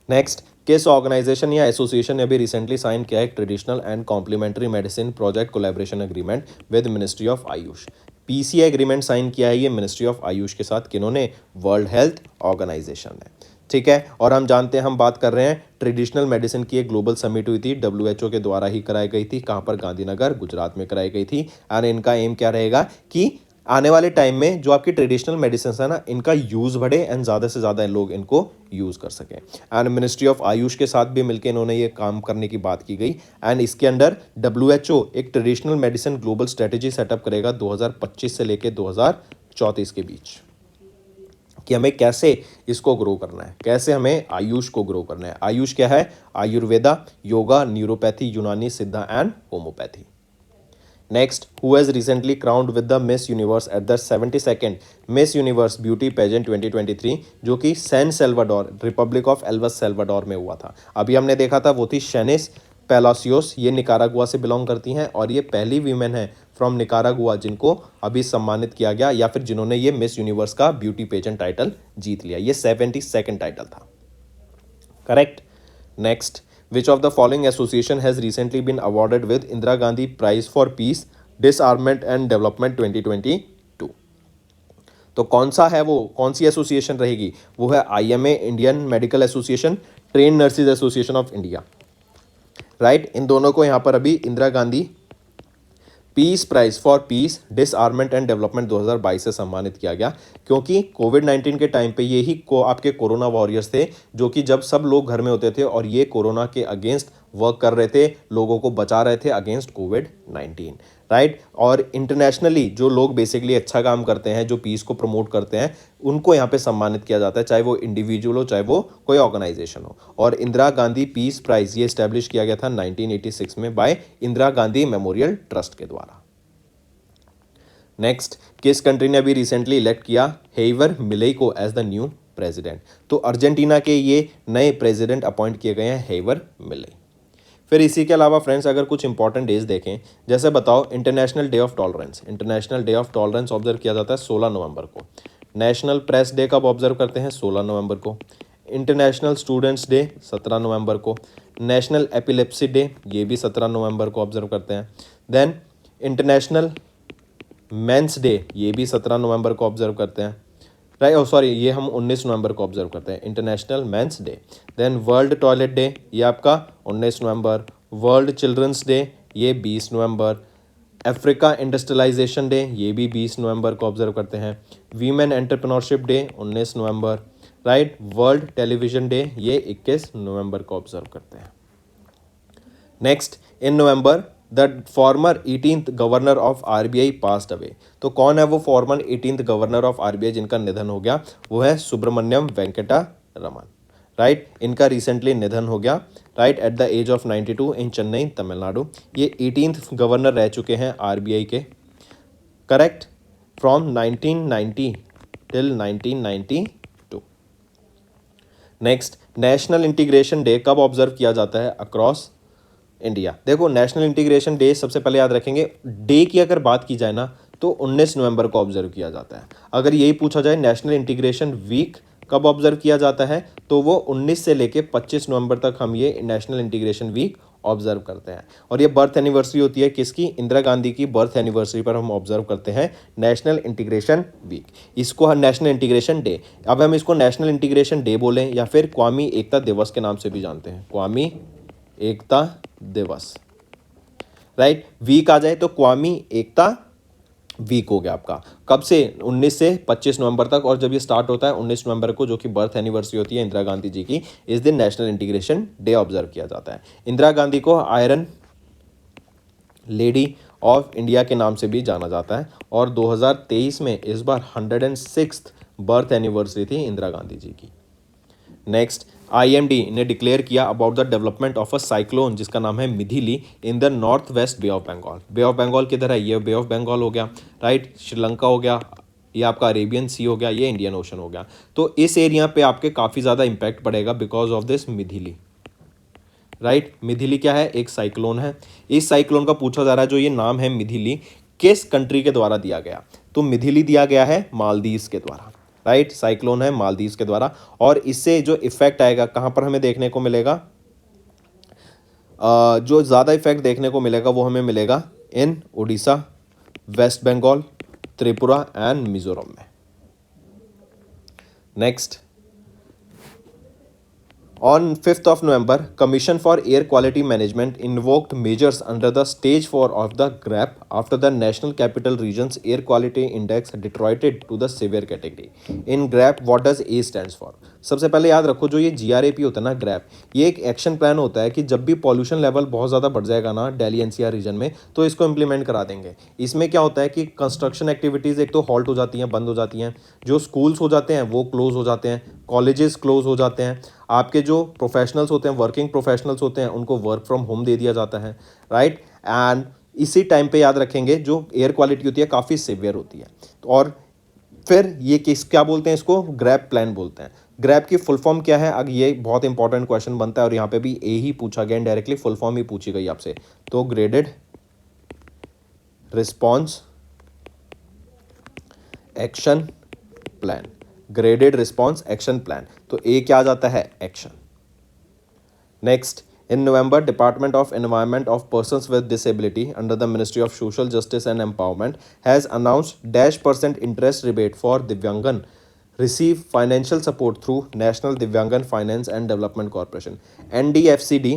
नेक्स्ट, किस ऑर्गेनाइजेशन या एसोसिएशन ने अभी रिसेंटली साइन किया है traditional and complementary medicine project collaboration agreement with ministry of AYUSH? PCI agreement sign किया है ये मिनिस्ट्री ऑफ आयुष के साथ। किन्होंने? वर्ल्ड हेल्थ ऑर्गेनाइजेशन ने। ठीक है, और हम जानते हैं, हम बात कर रहे हैं ट्रेडिशनल मेडिसिन की। एक ग्लोबल समिट हुई थी, डब्ल्यूएचओ के द्वारा ही कराई गई थी। कहाँ पर? गांधीनगर, गुजरात में कराई गई थी। एंड इनका एम क्या रहेगा कि आने वाले टाइम में जो आपकी ट्रेडिशनल मेडिसिन है ना, इनका यूज़ बढ़े एंड ज़्यादा से ज़्यादा लोग इनको यूज़ कर सकें। एंड मिनिस्ट्री ऑफ आयुष के साथ भी मिलकर इन्होंने ये काम करने की बात की गई। एंड इसके अंडर डब्ल्यूएचओ एक traditional medicine global strategy setup करेगा 2025 से लेकर 2034 के बीच, कि हमें कैसे इसको ग्रो करना है, कैसे हमें आयुष को ग्रो करना है। आयुष क्या है? Ayurveda, yoga, neuropathy, Unani, Siddha and homeopathy. Next, who has recently crowned with the Miss Universe at the 72nd Miss Universe beauty pageant 2023, जो कि San Salvador, republic of El Salvador में हुआ था। अभी हमने देखा था वो थी शेनिस पेलासियोस, ये निकारागुआ से बिलोंग करती हैं, और ये पहली वीमेन है फ्रॉम निकारागुआ जिनको अभी सम्मानित किया गया, या फिर जिन्होंने ये मिस यूनिवर्स का ब्यूटी पेजेंट टाइटल जीत लिया। ये 72nd टाइटल था। Correct. Next, which of the following association has recently been awarded with Indira Gandhi Prize for Peace, Disarmament and Development 2022? तो कौन सा है वो, कौन सी एसोसिएशन रहेगी? वो है IMA, Indian medical association, train nurses association of India. Right, इन दोनों को यहाँ पर अभी Indira Gandhi peace prize for peace, disarmament and development 2022 से सम्मानित किया गया, क्योंकि कोविड-19 के टाइम पे यही आपके कोरोना वॉरियर्स थे, जो कि जब सब लोग घर में होते थे और ये कोरोना के अगेंस्ट वर्क कर रहे थे, लोगों को बचा रहे थे अगेंस्ट कोविड-19। राइट, और इंटरनेशनली जो लोग बेसिकली अच्छा काम करते हैं, जो पीस को प्रमोट करते हैं, उनको यहाँ पे सम्मानित किया जाता है, चाहे वो इंडिविजुअल हो, चाहे वो कोई ऑर्गेनाइजेशन हो। और इंदिरा गांधी पीस प्राइज ये इस्टेब्लिश किया गया था 1986 में by Indira Gandhi memorial trust के द्वारा। नेक्स्ट, किस कंट्री ने अभी रिसेंटली इलेक्ट किया हेवर मिलेई को एज द न्यू प्रेसिडेंट? तो अर्जेंटीना के ये नए प्रेसिडेंट अपॉइंट किए गए हैं, हेवर मिलेई। फिर इसी के अलावा फ्रेंड्स, अगर कुछ इंपॉर्टेंट डेज देखें, जैसे बताओ international day of tolerance. International day of tolerance observe किया जाता है 16 नवंबर को। नेशनल प्रेस डे कब ऑब्जर्व करते हैं? 16 नवंबर को। इंटरनेशनल स्टूडेंट्स डे 17 नवंबर को, नेशनल एपिलेप्सी डे ये भी 17 नवंबर को ऑब्जर्व करते हैं, देन इंटरनेशनल मेंस डे ये भी 17 नवंबर को ऑब्जर्व करते हैं, राइट। ओ सॉरी, ये हम 19 नवंबर को ऑब्जर्व करते हैं, international men's day. Then world toilet day ये आपका 19 नवंबर, वर्ल्ड चिल्ड्रंस डे ये 20 नवंबर, अफ्रीका इंडस्ट्रियलाइजेशन डे ये भी 20 नवंबर को ऑब्जर्व करते हैं, वीमेन एंटरप्रेन्योरशिप डे 19 नवंबर, राइट। वर्ल्ड टेलीविजन डे ये 21 नवंबर को ऑब्जर्व करते हैं। Next, in November the former 18th governor of RBI passed away. तो कौन है वो farmer 18th governor of RBI जिनका निधन हो गया? वो है सुब्रमण्यम वेंकटा रमन, राइट। इनका रिसेंटली निधन हो गया, right, at the age of 92 in Chennai Tamil Nadu. ये 18th गवर्नर रह चुके हैं आरबीआई के, correct, from 1990 till 1992। Next, national integration day कब ऑब्जर्व किया जाता है अक्रॉस इंडिया? देखो, नेशनल इंटीग्रेशन डे सबसे पहले याद रखेंगे, डे की अगर बात की जाए ना तो 19 नवंबर को ऑब्जर्व किया जाता है। अगर यही पूछा जाए नेशनल इंटीग्रेशन वीक कब ऑब्जर्व किया जाता है, तो वो 19 से लेके 25 नवंबर तक हम ये नेशनल इंटीग्रेशन वीक ऑब्जर्व करते हैं। और ये बर्थ एनिवर्सरी होती है किसकी? इंदिरा गांधी की बर्थ एनिवर्सरी पर हम ऑब्जर्व करते हैं नेशनल इंटीग्रेशन वीक। इसको हम नेशनल इंटीग्रेशन डे, अब हम इसको नेशनल इंटीग्रेशन डे बोलें या फिर कौमी एकता दिवस के नाम से भी जानते हैं, कौमी एकता दिवस, राइट। वीक आ जाए तो कौमी एकता वीक हो गया आपका, कब से? 19 से 25 नवंबर तक। और जब ये स्टार्ट होता है 19 नवंबर को, जो कि बर्थ एनिवर्सरी होती है इंदिरा गांधी जी की, इस दिन नेशनल इंटीग्रेशन डे ऑब्जर्व किया जाता है। इंदिरा गांधी को आयरन लेडी ऑफ इंडिया के नाम से भी जाना जाता है। और 2023 में इस बार 106th बर्थ एनिवर्सरी थी इंदिरा गांधी जी की। नेक्स्ट, आईएमडी ने डिक्लेयर किया about the development of a cyclone जिसका नाम है Mithili in the north west bay of Bengal. Bay of Bengal किधर है? ये बे ऑफ बंगाल हो गया, राइट। श्रीलंका हो गया, ये आपका अरेबियन सी हो गया, ये इंडियन ओशन हो गया। तो इस एरिया पे आपके काफ़ी ज़्यादा इंपैक्ट पड़ेगा because of this Maithili, right. मिथिली क्या है? एक साइक्लोन है। इस साइक्लोन का पूछा जा रहा है, जो ये नाम है मिथिली, किस कंट्री के द्वारा दिया गया? तो मिथिली दिया गया है मालदीव्स के द्वारा, राइट। साइक्लोन है मालदीव्स के द्वारा। और इससे जो इफेक्ट आएगा कहाँ पर हमें देखने को मिलेगा? जो ज़्यादा इफेक्ट देखने को मिलेगा वो हमें मिलेगा इन उड़ीसा, वेस्ट बंगाल, त्रिपुरा एंड मिजोरम में। Next, On 5th of November, Commission for Air Quality Management invoked measures under the stage 4 of the GRAP after the National Capital Region's Air Quality Index deteriorated to the severe category. In GRAP, what does A stands for? सबसे पहले याद रखो, जो ये GRAP होता है ना, grab, ये एक एक्शन प्लान होता है कि जब भी पॉल्यूशन लेवल बहुत ज़्यादा बढ़ जाएगा ना दिल्ली एनसीआर रीजन में, तो इसको इम्प्लीमेंट करा देंगे। इसमें क्या होता है कि कंस्ट्रक्शन एक्टिविटीज़ एक तो हॉल्ट हो जाती हैं, बंद हो जाती हैं, जो स्कूल्स हो जाते हैं वो क्लोज हो जाते हैं, कॉलेजेस क्लोज हो जाते हैं, आपके जो प्रोफेशनल्स होते हैं, वर्किंग प्रोफेशनल्स होते हैं, उनको वर्क फ्रॉम होम दे दिया जाता है, राइट। एंड इसी टाइम पे याद रखेंगे जो एयर क्वालिटी होती है काफ़ी सीवियर होती है। और फिर ये क्या बोलते हैं? इसको ग्रैप प्लान बोलते हैं। ग्रैप की फुल फॉर्म क्या है? अगर ये बहुत इंपॉर्टेंट क्वेश्चन बनता है और यहाँ पे भी ए ही पूछा गया, डायरेक्टली फुल फॉर्म ही पूछी गई आपसे। तो graded response action plan, graded response action plan. तो ए क्या आ जाता है? Action. Next, in November department of environment of persons with disability under the ministry of social justice and empowerment has announced -% interest rebate for Divyangan receive financial support through National Divyangan Finance and Development Corporation, NDFDC।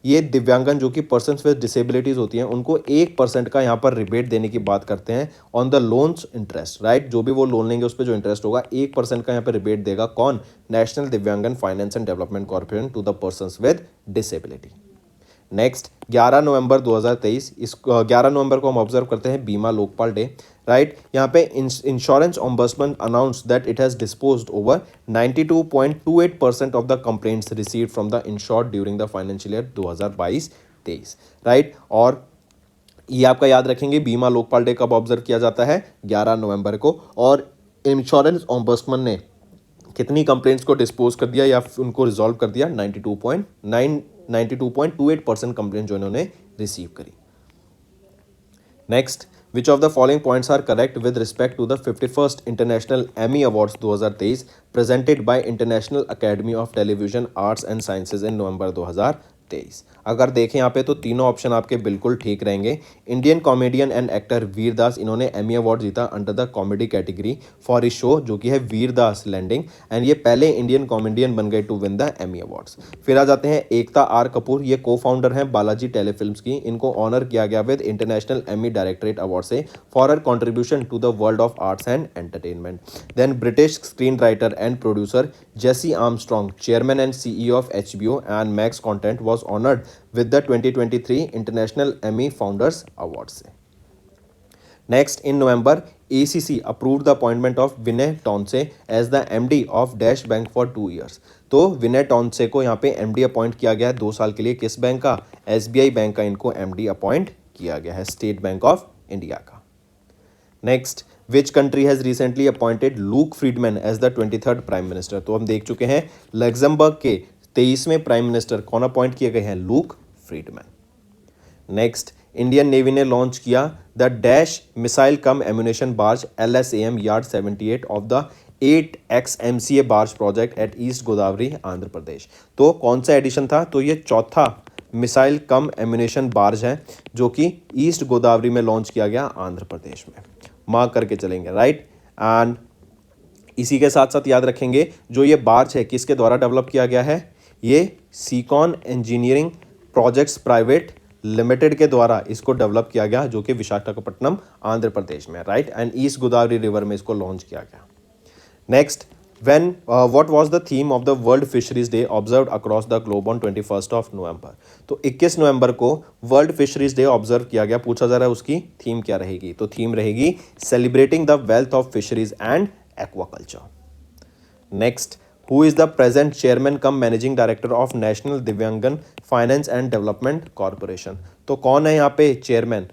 ये दिव्यांगन जो कि persons with disabilities होती हैं उनको 1% का यहाँ पर rebate देने की बात करते हैं on the loans interest, right. जो भी वो लोन लेंगे उस पर जो इंटरेस्ट होगा 1% का यहाँ पर रिबेट देगा कौन? National Divyangan finance and development corporation to the persons with disability. Next, 11 November 2023, इस 11 नवंबर को हम ऑब्जर्व करते हैं बीमा लोकपाल डे, राइट। यहाँ पे insurance ombudsman announce that it has disposed over 92.28% of the complaints received from the insured during the financial year 2022-23, right. और ये आपका याद रखेंगे बीमा लोकपाल डे कब ऑब्जर्व किया जाता है? 11 नवंबर को। और इंश्योरेंस ओम्बड्समैन ने कितनी कंप्लेंट्स को डिस्पोज कर दिया या उनको रिजॉल्व कर दिया? 92.28% कंप्लेंट जो इन्होंने रिसीव करी। Next, which of the following points are correct with respect to the 51st international Emmy awards 2023 presented by international academy of television arts and sciences in November 2023। अगर देखें यहाँ पे तो तीनों ऑप्शन आपके बिल्कुल ठीक रहेंगे। इंडियन कॉमेडियन एंड एक्टर वीर दास, इन्होंने एमी अवार्ड जीता under the comedy category for इस शो जो कि है वीर दास लैंडिंग, एंड ये पहले इंडियन कॉमेडियन बन गए to win the Emmy awards. फिर आ जाते हैं एकता आर कपूर, ये को फाउंडर हैं बालाजी टेलीफिल्म्स की, इनको ऑनर किया गया with international Emmy directorate award से for her contribution to the world of arts and entertainment. Then British screen writer and producer Jesse Armstrong, chairman and CEO of HBO and Max content, was honoured with the 2023 International Emmy Founders Awards से। Next, in November, ACC approved the appointment of Vinay Tonse as the MD of Dash Bank for 2 years। तो विनय टॉन्से को यहाँ पे MD appoint किया गया है 2 साल के लिए। किस बैंक का? SBI बैंक का इनको MD अपॉइंट किया गया है, स्टेट बैंक ऑफ इंडिया का। Next, which country has recently appointed Luc Friedman as the 23rd prime minister. तो हम देख चुके हैं लग्जमबर्ग के 23वें प्राइम मिनिस्टर कौन अपॉइंट किए गए हैं? Luc Friedman. Next, Indian navy ने लॉन्च किया the dash missile cum ammunition barge LSAM yard 78 of the 8XMCA barge project at East Godavari Andhra Pradesh. तो कौन सा एडिशन था? तो ये चौथा मिसाइल कम एम्यूनेशन बार्ज है जो कि ईस्ट गोदावरी में लॉन्च किया गया आंध्र प्रदेश में। मार्क करके चलेंगे, राइट। एंड इसी के साथ साथ याद रखेंगे जो ये बार्ज है किसके द्वारा डेवलप किया गया है? ये सीकॉन इंजीनियरिंग प्रोजेक्ट्स प्राइवेट लिमिटेड के द्वारा इसको डेवलप किया गया जो कि विशाखापट्टनम आंध्र प्रदेश में, right. And east Godavari river में इसको लॉन्च किया गया। Next, when what was the theme of the world fisheries day observed across the globe on 21 नवंबर। तो 21 नवंबर को वर्ल्ड फिशरीज डे ऑब्जर्व किया गया। पूछा जा रहा है उसकी थीम क्या रहेगी? तो थीम रहेगी celebrating the wealth of fisheries and aquaculture. Next, who is the present chairman cum managing director of national Divyangan finance and development corporation. तो कौन है यहाँ पे चेयरमैन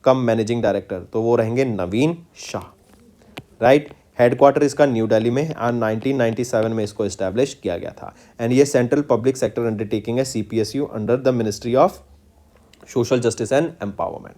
कम मैनेजिंग डायरेक्टर? तो वो रहेंगे नवीन शाह, राइट। हेडक्वार्टर इसका न्यू दिल्ली में एंड 1997 में इसको इस्टेब्लिश किया गया था। एंड ये सेंट्रल पब्लिक सेक्टर अंडरटेकिंग है CPSU under the ministry of social justice and empowerment.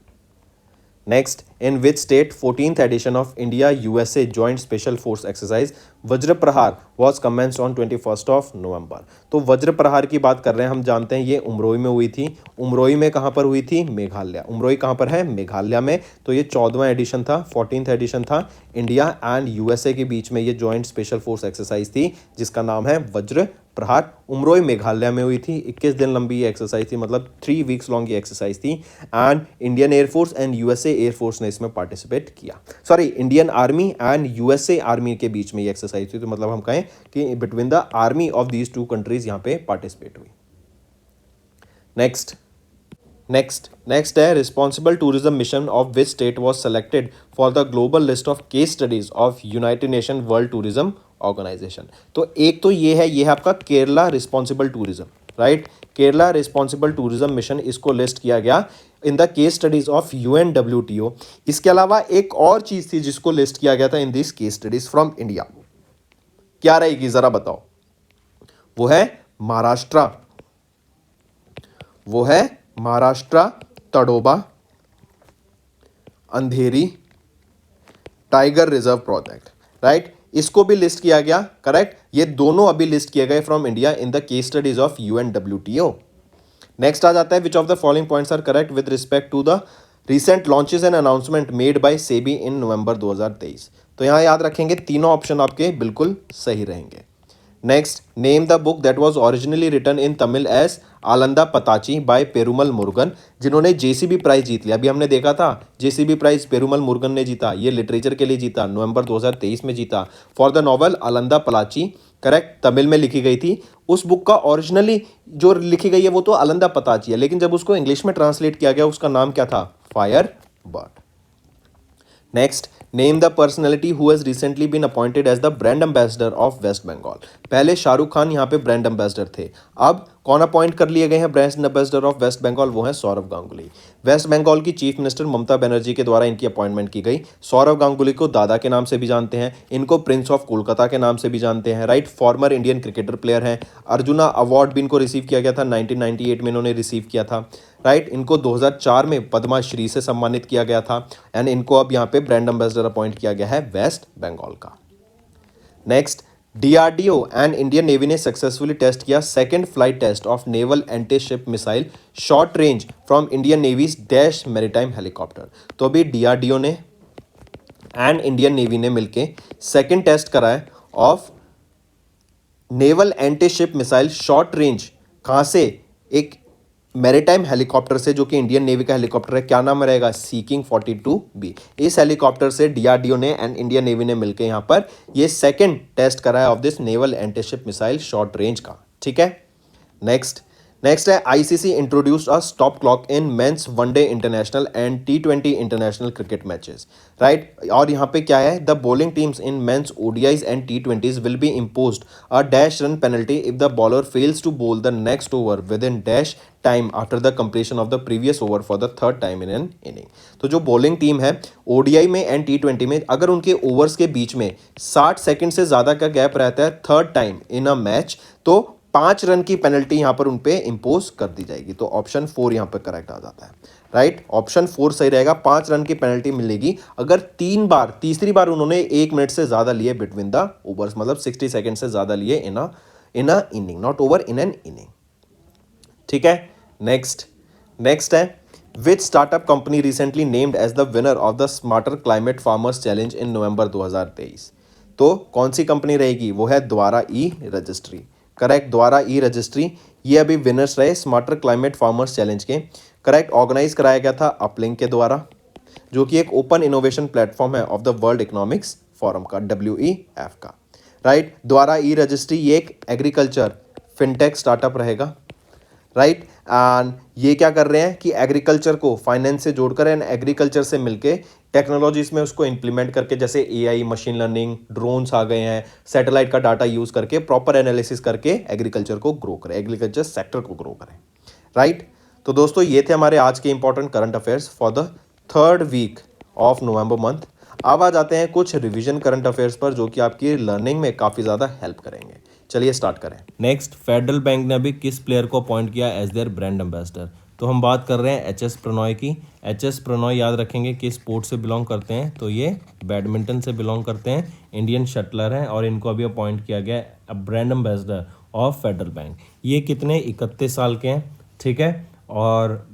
Next, in which state 14th edition of India-USA Joint Special Force Exercise वज्र प्रहार was commenced on 21st of November। तो वज्र प्रहार की बात कर रहे हैं, हम जानते हैं ये उमरोई में हुई थी। उमरोई में कहाँ पर हुई थी? मेघालय। उमरोई कहाँ पर है? मेघालय में। तो ये 14वां एडिशन था, 14th एडिशन था। इंडिया एंड USA के बीच में ये जॉइंट स्पेशल फोर्स एक्सरसाइज थी जिसका नाम है वज्र प्रहार। उमरोई मेघालय में हुई थी। 21 दिन लंबी ये एक्सरसाइज थी, मतलब 3 वीक्स लॉन्ग ये एक्सरसाइज थी। And Indian air force and USA air force ने इसमें पार्टिसिपेट किया। Sorry, Indian army and USA army के बीच में ये एक्सरसाइज थी। तो मतलब हम कहें कि between the army of these 2 countries यहाँ पे पार्टिसिपेट हुई। नेक्स्ट है responsible tourism mission of which state was selected for the global list of case studies of United Nation world tourism organisation. तो एक तो ये है आपका Kerala responsible tourism, right. Kerala responsible tourism mission, इसको लिस्ट किया गया in the case studies of UNWTO। इसके अलावा एक और चीज थी जिसको लिस्ट किया गया था in this case studies from India. क्या रहेगी जरा बताओ? वो है महाराष्ट्र, तड़ोबा अंधेरी टाइगर रिजर्व प्रोजेक्ट, राइट। इसको भी लिस्ट किया गया, करेक्ट। ये दोनों अभी लिस्ट किए गए from India in the case studies of UNWTO। Next आ जाता है which of the following points are correct with respect to the recent launches and announcement made by SEBI in November 2023। तो यहां याद रखेंगे तीनों ऑप्शन आपके बिल्कुल सही रहेंगे। Next, name the book that was originally written in Tamil as Aalandha Patachi by Perumal Murugan, जिन्होंने JCB प्राइज जीत लिया। अभी हमने देखा था JCB प्राइज पेरुमल मुरुगन ने जीता, ये लिटरेचर के लिए जीता, नवंबर 2023 में जीता for the novel Aalandha Palachi, correct. Tamil में लिखी गई थी। उस बुक का ओरिजिनली जो लिखी गई है वो तो आलंदा पताची है, लेकिन जब उसको इंग्लिश में ट्रांसलेट किया गया उसका नाम क्या था? Firebird. Next, name the personality who has recently been appointed as the brand ambassador of West Bengal. पहले शाहरुख खान यहाँ पे ब्रांड एम्बेसडर थे, अब कौन अपॉइंट कर लिए गए हैं brand ambassador of West Bengal? वो है सौरव गांगुली। वेस्ट बंगाल की चीफ मिनिस्टर ममता बनर्जी के द्वारा इनकी अपॉइंटमेंट की गई। सौरव गांगुली को दादा के नाम से भी जानते हैं, इनको प्रिंस ऑफ कोलकाता के नाम से भी जानते हैं, right. Former Indian cricketer player हैं। अर्जुना अवार्ड भी इनको रिसीव किया गया था, 1998 में इन्होंने रिसीव किया था। राइट। इनको 2004 में पद्मश्री से सम्मानित किया गया था एंड इनको अब यहाँ पे ब्रांड एम्बेसडर अपॉइंट किया गया है वेस्ट बंगाल का। Next, DRDO and Indian navy ने सक्सेसफुली टेस्ट किया second flight test of naval anti ship missile short range from Indian navy's dash maritime helicopter. तो अभी डीआरडीओ ने एंड इंडियन नेवी ने मिलके सेकंड टेस्ट करा है of naval anti ship missile short range. कहाँ से? एक मैरीटाइम हेलीकॉप्टर से, जो कि इंडियन नेवी का हेलीकॉप्टर है। क्या नाम रहेगा? Seeking 42B। इस हेलीकॉप्टर से डीआरडीओ ने एंड इंडियन नेवी ने मिलकर यहाँ पर ये सेकंड टेस्ट करा है of this naval anti ship missile short range का। ठीक है। नेक्स्ट है ICC introduced a stop clock in men's one day international and T20 international cricket matches, right. और यहाँ पे क्या है? The bowling teams in men's ODIs and T20s will be imposed a dash run penalty if the bowler fails to bowl the next over within dash time after the completion of the previous over for the third time in an inning. तो जो bowling team है ODI में and T20 में, अगर उनके overs के बीच में 60 second से ज़्यादा का गैप रहता है third time in a match, तो 5 रन की पेनल्टी यहां पर उनपे इंपोज कर दी जाएगी। तो ऑप्शन 4 यहां पर करेक्ट आ जाता है, राइट। ऑप्शन 4 सही रहेगा। 5 रन की पेनल्टी मिलेगी अगर तीसरी बार उन्होंने 1 मिनट से ज्यादा लिए बिटवीन द ओवर्स, मतलब 60 सेकंड से ज्यादा लिए in a inning, not over, in an inning. ठीक है। नेक्स्ट है which startup company recently named as the winner of the smarter climate farmers challenge in November 2023। तो कौन सी कंपनी रहेगी? वो है द्वारा ई रजिस्ट्री। करेक्ट, द्वारा ई रजिस्ट्री ये अभी विनर्स रहे स्मार्टर क्लाइमेट फार्मर्स चैलेंज के। करेक्ट, ऑर्गेनाइज कराया गया था अपलिंक के द्वारा, जो कि एक ओपन इनोवेशन प्लेटफॉर्म है of the world economics forum का, WEF का, राइट। द्वारा ई रजिस्ट्री ये एक एग्रीकल्चर फिनटेक स्टार्टअप रहेगा, राइट। एंड ये क्या कर रहे हैं कि एग्रीकल्चर को फाइनेंस से जोड़कर एंड एग्रीकल्चर से मिलके टेक्नोलॉजीज में उसको इंप्लीमेंट करके, जैसे AI, मशीन लर्निंग, ड्रोन्स आ गए हैं, सैटेलाइट का डाटा यूज करके प्रॉपर एनालिसिस करके एग्रीकल्चर को ग्रो करें, एग्रीकल्चर सेक्टर को ग्रो करें, राइट। तो दोस्तों ये थे हमारे आज के important current affairs for the third week of November month. अब आ जाते हैं कुछ रिवीजन करंट अफेयर्स पर, जो कि आपकी लर्निंग में काफ़ी ज़्यादा हेल्प करेंगे। चलिए स्टार्ट करें। नेक्स्ट, फेडरल बैंक ने अभी किस प्लेयर को अपॉइंट किया एज देयर ब्रांड एम्बेसडर? तो हम बात कर रहे हैं HS प्रणॉय की। HS प्रणॉय याद रखेंगे किस स्पोर्ट से बिलोंग करते हैं? तो ये बैडमिंटन से बिलोंग करते हैं, इंडियन शटलर हैं, और इनको अभी अपॉइंट किया गया है brand ambassador of federal bank. ये कितने? 31 साल के हैं, ठीक है। और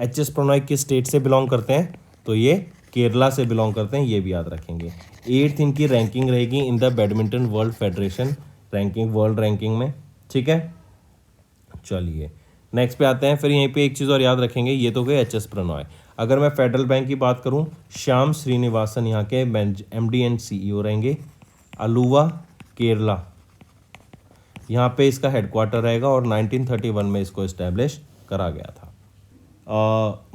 HS प्रणॉय किस स्टेट से बिलोंग करते हैं? तो ये केरला से बिलोंग करते हैं, ये भी याद रखेंगे। 8th इनकी रैंकिंग रहेगी in the badminton world federation ranking, world ranking में, ठीक है। चलिए नेक्स्ट पे आते हैं। फिर यहीं पे एक चीज़ और याद रखेंगे, ये तो गए HS प्रणॉय। अगर मैं फेडरल बैंक की बात करूं, श्याम श्रीनिवासन यहाँ के MD एंड CEO रहेंगे। अलुवा केरला, यहाँ पे इसका हेडक्वार्टर रहेगा और 1931 में इसको इस्टेब्लिश करा गया था।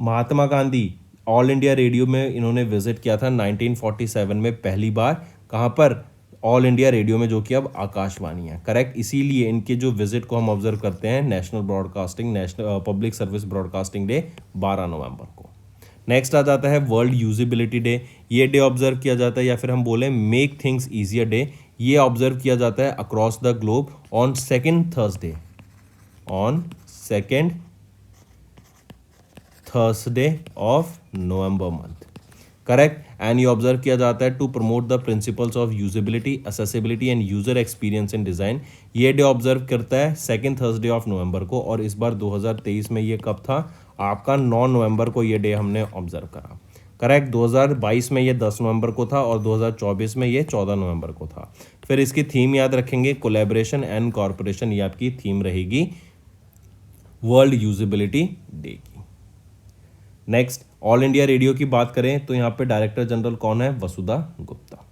Mahatma Gandhi all India radio में इन्होंने विजिट किया था 1947 में पहली बार। कहाँ पर? ऑल इंडिया रेडियो में, जो कि अब आकाशवाणी है, करेक्ट। इसीलिए इनके जो विजिट को हम ऑब्जर्व करते हैं national public service broadcasting day 12 नवंबर को। नेक्स्ट आ जाता है वर्ल्ड यूजिबिलिटी डे। ये डे ऑब्जर्व किया जाता है, या फिर हम बोले मेक थिंग्स ईजियर डे, ये ऑब्जर्व किया जाता है across the globe on second Thursday of November month, correct. And ये ऑब्जर्व किया जाता है to promote the principles of usability, accessibility and user experience in design. ये डे ऑब्जर्व करता है सेकेंड थर्सडे ऑफ नवंबर को, और इस बार 2023 में ये कब था? आपका 9 नवंबर को ये डे हमने ऑब्जर्व करा, करेक्ट। 2022 में ये 10 नवंबर को था और 2024 में ये 14 नवंबर को था। फिर इसकी थीम याद रखेंगे, कोलैबोरेशन एंड कॉर्पोरेशन, ये आपकी थीम रहेगी वर्ल्ड यूजेबिलिटी डे की। नेक्स्ट, ऑल इंडिया रेडियो की बात करें तो यहाँ पे डायरेक्टर जनरल कौन है? वसुधा गुप्ता।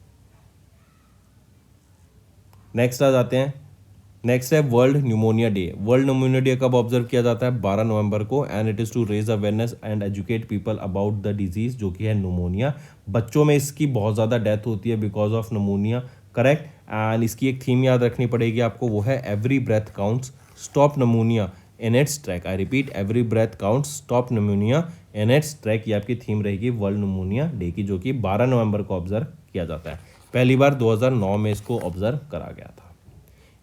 नेक्स्ट आ जाते हैं, नेक्स्ट है world pneumonia day. World pneumonia day कब ऑब्जर्व किया जाता है? 12 नवंबर को, and it is to raise awareness and educate people about the disease, जो कि है न्यूमोनिया। बच्चों में इसकी बहुत ज़्यादा डेथ होती है because of pneumonia, correct. And इसकी एक थीम याद रखनी पड़ेगी आपको, वो है every breath counts, stop pneumonia in its track. I repeat, every breath counts, stop pneumonia in its track. ये आपकी थीम रहेगी वर्ल्ड न्यूमोनिया डे की, जो कि 12 नवंबर को ऑब्जर्व किया जाता है। पहली बार 2009 में इसको ऑब्जर्व करा गया था।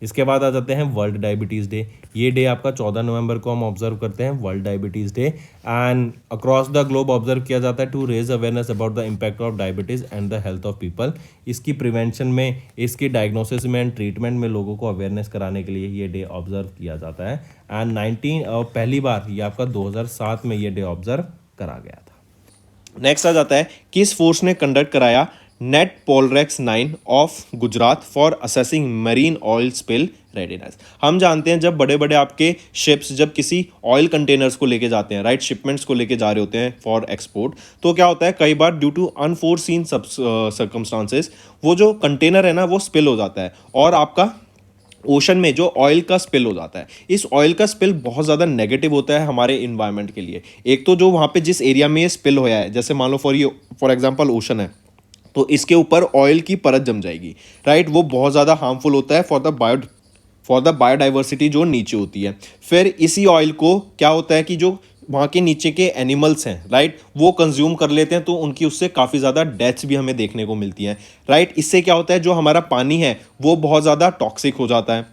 इसके बाद आ जाते हैं वर्ल्ड डायबिटीज़ डे। ये डे आपका 14 नवंबर को हम ऑब्जर्व करते हैं, world diabetes day. And across the globe observe किया जाता है to raise awareness about the impact of diabetes and the health of people. इसकी प्रिवेंशन में, इसकी डायग्नोसिस में एंड ट्रीटमेंट में लोगों को अवेयरनेस कराने के लिए ये डे ऑब्जर्व किया जाता है। एंड पहली बार ये आपका 2007 में ये डे ऑब्जर्व करा गया था। नेक्स्ट आ जाता है, किस फोर्स ने कंडक्ट कराया NATPOLREX 9 of Gujarat for assessing marine oil spill readiness. हम जानते हैं जब बड़े बड़े आपके शिप्स जब किसी ऑयल कंटेनर्स को लेके जाते हैं, राइट, शिपमेंट्स को लेके जा रहे होते हैं फॉर एक्सपोर्ट, तो क्या होता है कई बार ड्यू टू अनफोर्सीन सर्कमस्टांसेस वो जो कंटेनर है ना वो स्पिल हो जाता है और आपका ओशन में जो ऑयल का स्पिल हो जाता है। इस ऑयल का स्पिल बहुत ज़्यादा नेगेटिव होता है हमारे इन्वायरमेंट के लिए। एक तो जो वहाँ पे जिस एरिया में ये स्पिल होया है, जैसे मान लो फॉर एग्जांपल ओशन है, तो इसके ऊपर ऑयल की परत जम जाएगी, राइट, वो बहुत ज़्यादा हार्मफुल होता है फॉर द बायोडाइवर्सिटी जो नीचे होती है। फिर इसी ऑयल को क्या होता है कि जो वहाँ के नीचे के एनिमल्स हैं, राइट, वो कंज्यूम कर लेते हैं, तो उनकी उससे काफ़ी ज़्यादा डेथ्स भी हमें देखने को मिलती हैं, राइट। इससे क्या होता है जो हमारा पानी है वो बहुत ज़्यादा टॉक्सिक हो जाता है,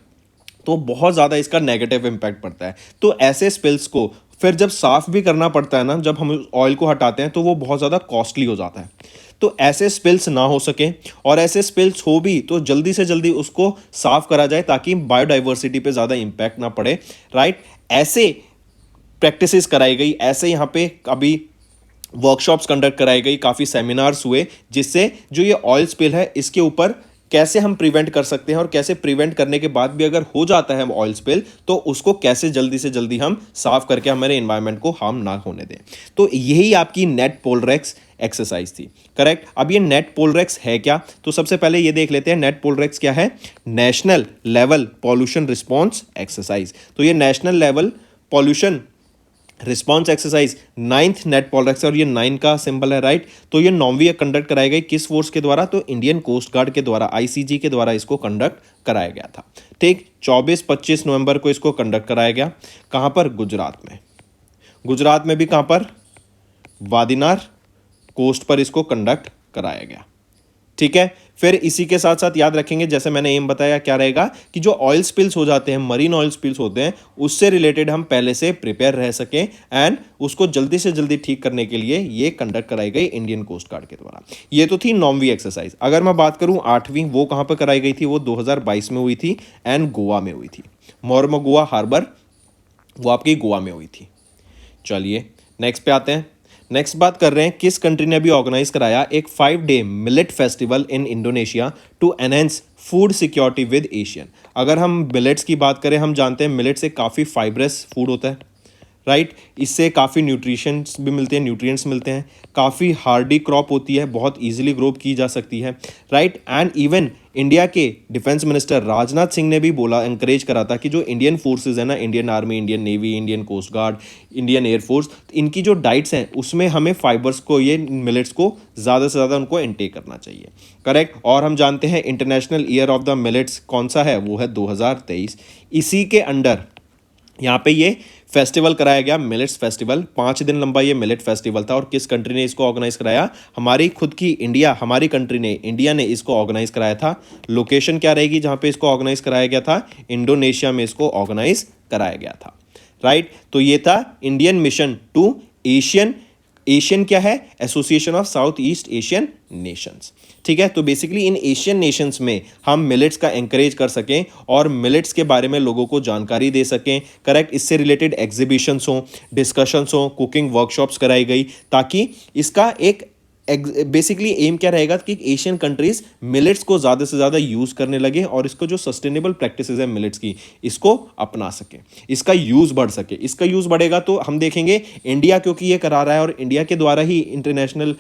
तो बहुत ज़्यादा इसका नेगेटिव इम्पैक्ट पड़ता है। तो ऐसे स्पिल्स को फिर जब साफ़ भी करना पड़ता है ना, जब हम ऑयल को हटाते हैं तो वो बहुत ज़्यादा कॉस्टली हो जाता है। तो ऐसे स्पिल्स ना हो सके, और ऐसे स्पिल्स हो भी तो जल्दी से जल्दी उसको साफ़ करा जाए ताकि बायोडाइवर्सिटी पे ज़्यादा इम्पैक्ट ना पड़े, राइट। ऐसे प्रैक्टिसेस कराई गई, ऐसे यहाँ पे अभी वर्कशॉप्स कंडक्ट कराई गई, काफ़ी सेमिनार्स हुए, जिससे जो ये ऑयल स्पिल है इसके ऊपर कैसे हम प्रिवेंट कर सकते हैं और कैसे प्रिवेंट करने के बाद भी अगर हो जाता है ऑयल स्पिल तो उसको कैसे जल्दी से जल्दी हम साफ करके हमारे एनवायरनमेंट को हार्म ना होने दें। तो यही आपकी नेट पोलरेक्स एक्सरसाइज थी, करेक्ट। अब ये नेट पोलरेक्स है क्या, तो सबसे पहले ये देख लेते हैं नेट पोलरेक्स क्या है। National level pollution response exercise. तो ये national level pollution response exercise 9th NATPOLREX, और ये 9 का सिंबल है, राइट। तो ये 9वीं कंडक्ट कराई गई किस फोर्स के द्वारा, तो इंडियन कोस्ट गार्ड के द्वारा, आईसीजी के द्वारा इसको कंडक्ट कराया गया था। ठीक, 24-25 नवंबर को इसको कंडक्ट कराया गया। कहाँ पर, गुजरात में। गुजरात में भी कहाँ पर, वादिनार कोस्ट पर इसको कंडक्ट कराया गया। ठीक है, फिर इसी के साथ साथ याद रखेंगे, जैसे मैंने एम बताया, क्या रहेगा कि जो ऑयल स्पिल्स हो जाते हैं, मरीन ऑयल स्पिल्स होते हैं, उससे रिलेटेड हम पहले से प्रिपेयर रह सकें एंड उसको जल्दी से जल्दी ठीक करने के लिए ये कंडक्ट कराई गई इंडियन कोस्ट गार्ड के द्वारा। ये तो थी 9वीं एक्सरसाइज। अगर मैं बात करूं 8वीं, वो कहां पर कराई गई थी, वो 2022 में हुई थी एंड गोवा में हुई थी। मोरमोगोआ हार्बर, वो आपकी गोवा में हुई थी। चलिए नेक्स्ट पे आते हैं। नेक्स्ट बात कर रहे हैं किस कंट्री ने भी ऑर्गेनाइज कराया एक 5-day millet festival in Indonesia to enhance food security with ASEAN. अगर हम मिलेट्स की बात करें, हम जानते हैं मिलेट से काफ़ी फाइब्रस फूड होता है, राइट। इससे काफ़ी न्यूट्रिशंस भी मिलते हैं, न्यूट्रिएंट्स मिलते हैं, काफ़ी हार्डी क्रॉप होती है, बहुत इजीली ग्रो की जा सकती है, राइट। एंड इवन इंडिया के डिफेंस मिनिस्टर राजनाथ सिंह ने भी बोला, एंकरेज करा था कि जो इंडियन फोर्सेज है ना, Indian army, Indian navy, Indian coast guard, Indian air force, इनकी जो डाइट्स हैं उसमें हमें फाइबर्स को, ये मिलेट्स को ज़्यादा से ज़्यादा उनको इनटेक करना चाहिए, करेक्ट। और हम जानते हैं international year of the millets कौन सा है, वो है 2023। इसी के अंडर यहाँ पे ये फेस्टिवल कराया गया, मिलेट्स फेस्टिवल। 5 दिन लंबा ये मिलेट फेस्टिवल था। और किस कंट्री ने इसको ऑर्गेनाइज कराया, हमारी खुद की इंडिया, हमारी कंट्री ने, इंडिया ने इसको ऑर्गेनाइज कराया था। लोकेशन क्या रहेगी जहाँ पे इसको ऑर्गेनाइज कराया गया था, इंडोनेशिया में इसको ऑर्गेनाइज कराया गया था, राइट। तो ये था इंडियन मिशन टू एशियन क्या है, association of south east Asian Nations. ठीक है, तो बेसिकली इन एशियन नेशंस में हम मिलेट्स का एंकरेज कर सकें और मिलेट्स के बारे में लोगों को जानकारी दे सकें, करेक्ट। इससे रिलेटेड एग्जीबिशंस हों, डिस्कशंस हों, कुकिंग वर्कशॉप्स कराई गई, ताकि इसका एक बेसिकली एम क्या रहेगा कि एशियन कंट्रीज मिलेट्स को ज़्यादा से ज़्यादा यूज़ करने लगे और इसको जो सस्टेनेबल प्रैक्टिसेस है मिलेट्स की, इसको अपना सके, इसका यूज़ बढ़ सके। इसका यूज़ बढ़ेगा तो हम देखेंगे इंडिया, क्योंकि ये करा रहा है और इंडिया के द्वारा ही international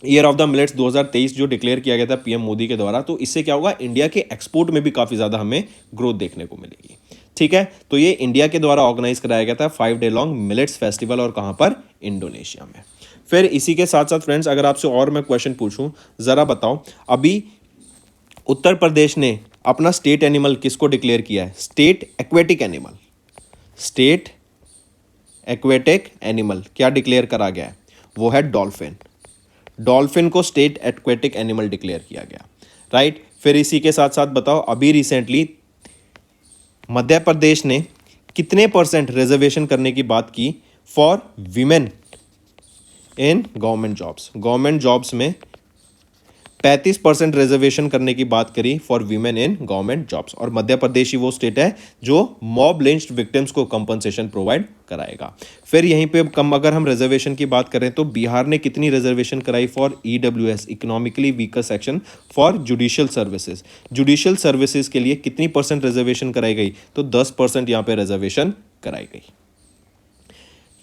year of the millets 2023 जो डिक्लेयर किया गया था पीएम मोदी के द्वारा, तो इससे क्या होगा, इंडिया के एक्सपोर्ट में भी काफ़ी ज़्यादा हमें ग्रोथ देखने को मिलेगी। ठीक है, तो ये इंडिया के द्वारा ऑर्गेनाइज कराया गया था 5 डे लॉन्ग मिलेट्स फेस्टिवल, और कहाँ पर, इंडोनेशिया में। फिर इसी के साथ साथ फ्रेंड्स, अगर आपसे और मैं क्वेश्चन पूछूं, ज़रा बताओ, अभी उत्तर प्रदेश ने अपना स्टेट एनिमल किसको डिक्लेयर किया है, state aquatic animal, state aquatic animal क्या डिक्लेयर करा गया है, वो है डॉल्फिन। डॉल्फिन को स्टेट एक्वेटिक एनिमल डिक्लेयर किया गया, राइट। फिर इसी के साथ साथ बताओ अभी रिसेंटली मध्य प्रदेश ने कितने % रिजर्वेशन करने की बात की for women in government jobs में 35% रिजर्वेशन करने की बात करी for women in government jobs. और मध्य प्रदेश ही वो स्टेट है जो मॉब लिंच्ड विक्टिम्स को कंपनसेशन प्रोवाइड कराएगा। फिर यहीं पे कम अगर हम रिजर्वेशन की बात करें तो बिहार ने कितनी रिजर्वेशन कराई for EWS economically weaker section for judicial services के लिए कितनी % रिजर्वेशन कराई गई, तो 10% यहाँ पे रिजर्वेशन कराई गई।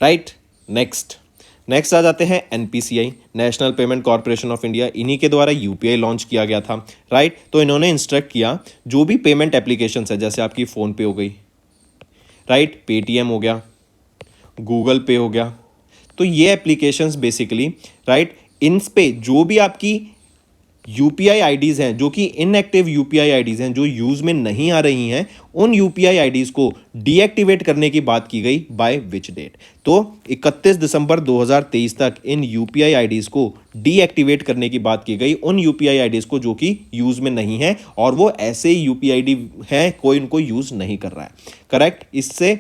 राइट, नेक्स्ट आ जाते हैं NPCI, national payment corporation of India. इन्हीं के द्वारा यूपीआई लॉन्च किया गया था। राइट, तो इन्होंने इंस्ट्रक्ट किया जो भी पेमेंट एप्लीकेशन है, जैसे आपकी फ़ोन पे हो गई, राइट, पेटीएम हो गया, गूगल पे हो गया, तो ये एप्लीकेशंस बेसिकली, राइट, इन पे जो भी आपकी यूपीआई आईडीज़ हैं जो कि इनएक्टिव यूपीआई आईडीज़ हैं जो यूज़ में नहीं आ रही हैं, उन यूपीआई आईडीज़ को डीएक्टिवेट करने की बात की गई बाय विच डेट, तो 31 दिसंबर 2023 तक इन यूपीआई आईडीज़ को डीएक्टिवेट करने की बात की गई, उन यूपीआई आईडीज़ को जो कि यूज़ में नहीं है और वो ऐसे ही यूपीआई आईडी है, कोई उनको यूज़ नहीं कर रहा है। करेक्ट, इससे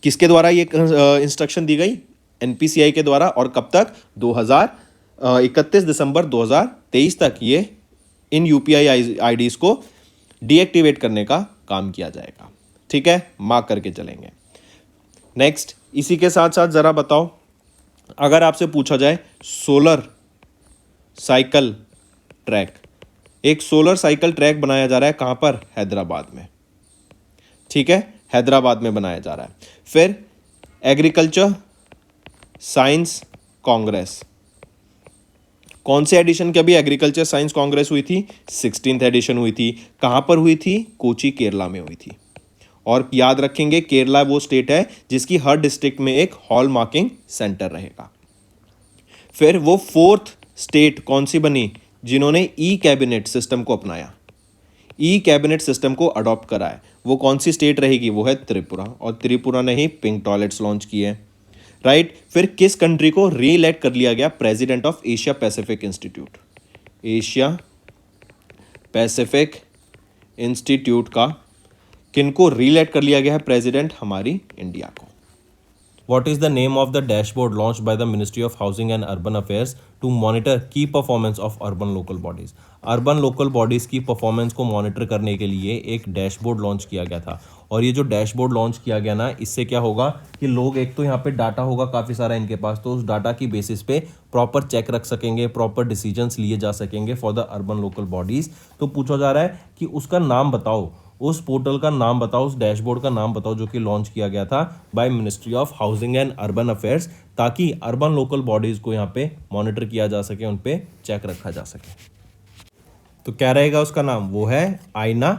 किसके द्वारा ये इंस्ट्रक्शन दी गई, एनपीसीआई के द्वारा, और कब तक, 31 दिसंबर 2023 तक ये इन यूपीआई आईडीज़ को डीएक्टिवेट करने का काम किया जाएगा। ठीक है, मार्क करके चलेंगे। नेक्स्ट, इसी के साथ साथ ज़रा बताओ, अगर आपसे पूछा जाए सोलर साइकिल ट्रैक, एक सोलर साइकिल ट्रैक बनाया जा रहा है कहाँ पर, हैदराबाद में। ठीक है, हैदराबाद में बनाया जा रहा है। फिर एग्रीकल्चर साइंस कांग्रेस, कौन से एडिशन की अभी एग्रीकल्चर साइंस कांग्रेस हुई थी, 16th एडिशन हुई थी। कहाँ पर हुई थी, कोची केरला में हुई थी। और याद रखेंगे केरला वो स्टेट है जिसकी हर डिस्ट्रिक्ट में एक हॉल मार्किंग सेंटर रहेगा। फिर वो 4th स्टेट कौन सी बनी जिन्होंने ई कैबिनेट सिस्टम को अपनाया, ई कैबिनेट सिस्टम को अडॉप्ट करा है, वो कौन सी स्टेट रहेगी, वो है त्रिपुरा। और त्रिपुरा ने ही पिंक टॉयलेट्स लॉन्च किए। राइट, फिर किस कंट्री को रीइलेक्ट कर लिया गया president of Asia Pacific institute, Asia Pacific institute का किनको रीइलेक्ट कर लिया गया है प्रेसिडेंट, हमारी इंडिया को। What is the name of the dashboard launched by the Ministry of Housing and Urban Affairs to monitor key performance of urban local bodies? Urban local bodies की performance को monitor करने के लिए एक dashboard launch किया गया था। और ये जो डैशबोर्ड लॉन्च किया गया ना, इससे क्या होगा कि लोग, एक तो यहाँ पे डाटा होगा काफ़ी सारा इनके पास, तो उस डाटा की बेसिस पे प्रॉपर चेक रख सकेंगे, प्रॉपर डिसीजंस लिए जा सकेंगे for the urban local bodies. तो पूछा जा रहा है कि उसका नाम बताओ, उस पोर्टल का नाम बताओ, उस डैशबोर्ड का नाम बताओ जो कि लॉन्च किया गया था by ministry of housing and urban affairs, ताकि अर्बन लोकल बॉडीज़ को यहाँ पे मॉनिटर किया जा सके, उन पे चेक रखा जा सके। तो क्या रहेगा उसका नाम, वो है आईना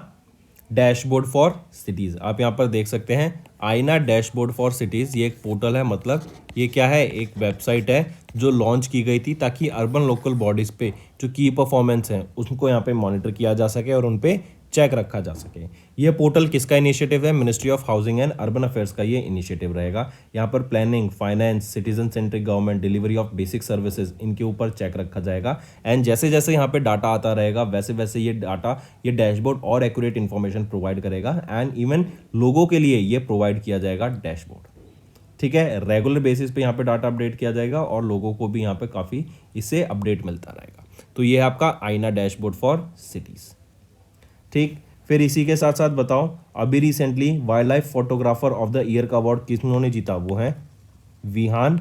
डैशबोर्ड फॉर सिटीज़। आप यहाँ पर देख सकते हैं आईना डैशबोर्ड फॉर सिटीज़, ये एक पोर्टल है, मतलब ये क्या है, एक वेबसाइट है जो लॉन्च की गई थी ताकि अर्बन लोकल बॉडीज़ पे जो की परफॉर्मेंस है उनको यहाँ पे मॉनिटर किया जा सके और उन पे चेक रखा जा सके। ये पोर्टल किसका इनिशिएटिव है, ministry of housing and urban affairs का ये इनिशिएटिव रहेगा। यहाँ पर planning, finance, citizen centric government, delivery of basic services, इनके ऊपर चेक रखा जाएगा। एंड जैसे जैसे यहाँ पे डाटा आता रहेगा वैसे वैसे ये डाटा, ये डैशबोर्ड और एक्यूरेट इन्फॉर्मेशन प्रोवाइड करेगा। एंड इवन लोगों के लिए ये प्रोवाइड किया जाएगा डैशबोर्ड। ठीक है, रेगुलर बेसिस पे यहाँ पे डाटा अपडेट किया जाएगा और लोगों को भी यहाँ पे काफ़ी इससे अपडेट मिलता रहेगा। तो ये है आपका आईना डैशबोर्ड फॉर सिटीज़। ठीक, फिर इसी के साथ साथ बताओ, अभी recently wild life photographer of the year का अवार्ड किन्होंने जीता, वो है विहान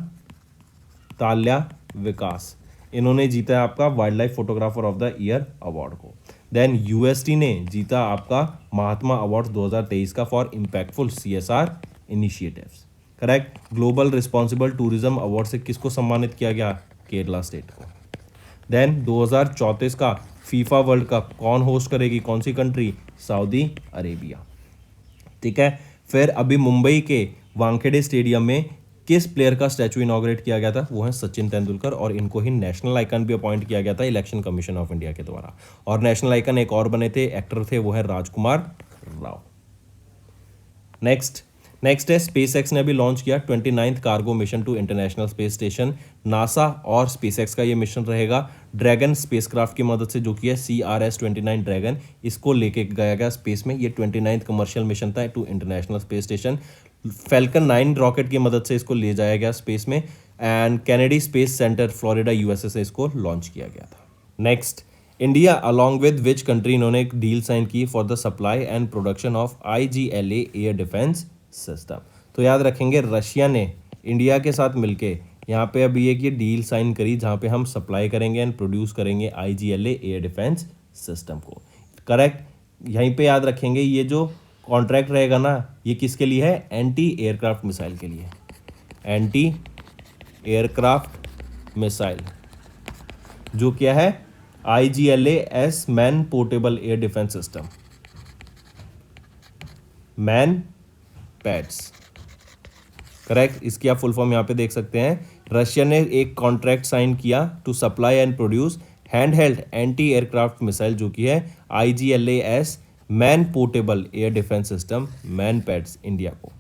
ताल्या विकास। इन्होंने जीता है आपका wild life photographer of the year award को। देन यूएसटी ने जीता आपका महात्मा अवार्ड 2023 का for impactful CSR initiatives. Correct, global responsible tourism award से किसको सम्मानित किया गया, केरला स्टेट को। देन 2034 का फीफा वर्ल्ड कप कौन होस्ट करेगी, कौन सी कंट्री, सऊदी अरेबिया। ठीक है, फिर अभी मुंबई के वानखेड़े स्टेडियम में किस प्लेयर का स्टैचू इनॉग्रेट किया गया था, वो है सचिन तेंदुलकर। और इनको ही नेशनल आइकन भी अपॉइंट किया गया था इलेक्शन कमीशन ऑफ इंडिया के द्वारा। और नेशनल आइकन एक और बने थे, एक्टर थे, वो है राजकुमार राव। नेक्स्ट, नेक्स्ट है स्पेसएक्स ने अभी लॉन्च किया 29th cargo mission to International Space Station. NASA और स्पेसएक्स का ये मिशन रहेगा ड्रैगन स्पेसक्राफ्ट की मदद से, जो कि है CRS-29 ड्रैगन, इसको लेके गया गया स्पेस में। ये 29th कमर्शियल मिशन था to International Space Station. Falcon 9 rocket की मदद से इसको ले जाया गया स्पेस में and Kennedy Space Center Florida USA से इसको लॉन्च किया गया था। Next, India along with which country, इन्होंने एक डील साइन की for the supply and production of IGLA air defence system. तो याद रखेंगे रशिया ने इंडिया के साथ मिलके यहाँ पे अभी एक ये डील साइन करी जहाँ पे हम सप्लाई करेंगे एंड प्रोड्यूस करेंगे IGLA एयर डिफेंस सिस्टम को। करेक्ट, यहीं पे याद रखेंगे ये जो कॉन्ट्रैक्ट रहेगा ना, ये किसके लिए है? एंटी एयरक्राफ्ट मिसाइल के लिए। एंटी एयरक्राफ्ट मिसाइल, जो क्या है? IGLAS man portable air defence system, man pads. Correct, इसकी आप फुल फॉर्म यहाँ पे देख सकते हैं। रशिया ने एक कॉन्ट्रैक्ट साइन किया to supply and produce hand held anti aircraft missile, जो कि है IGLAS man portable air defence system, MANPADS, India को।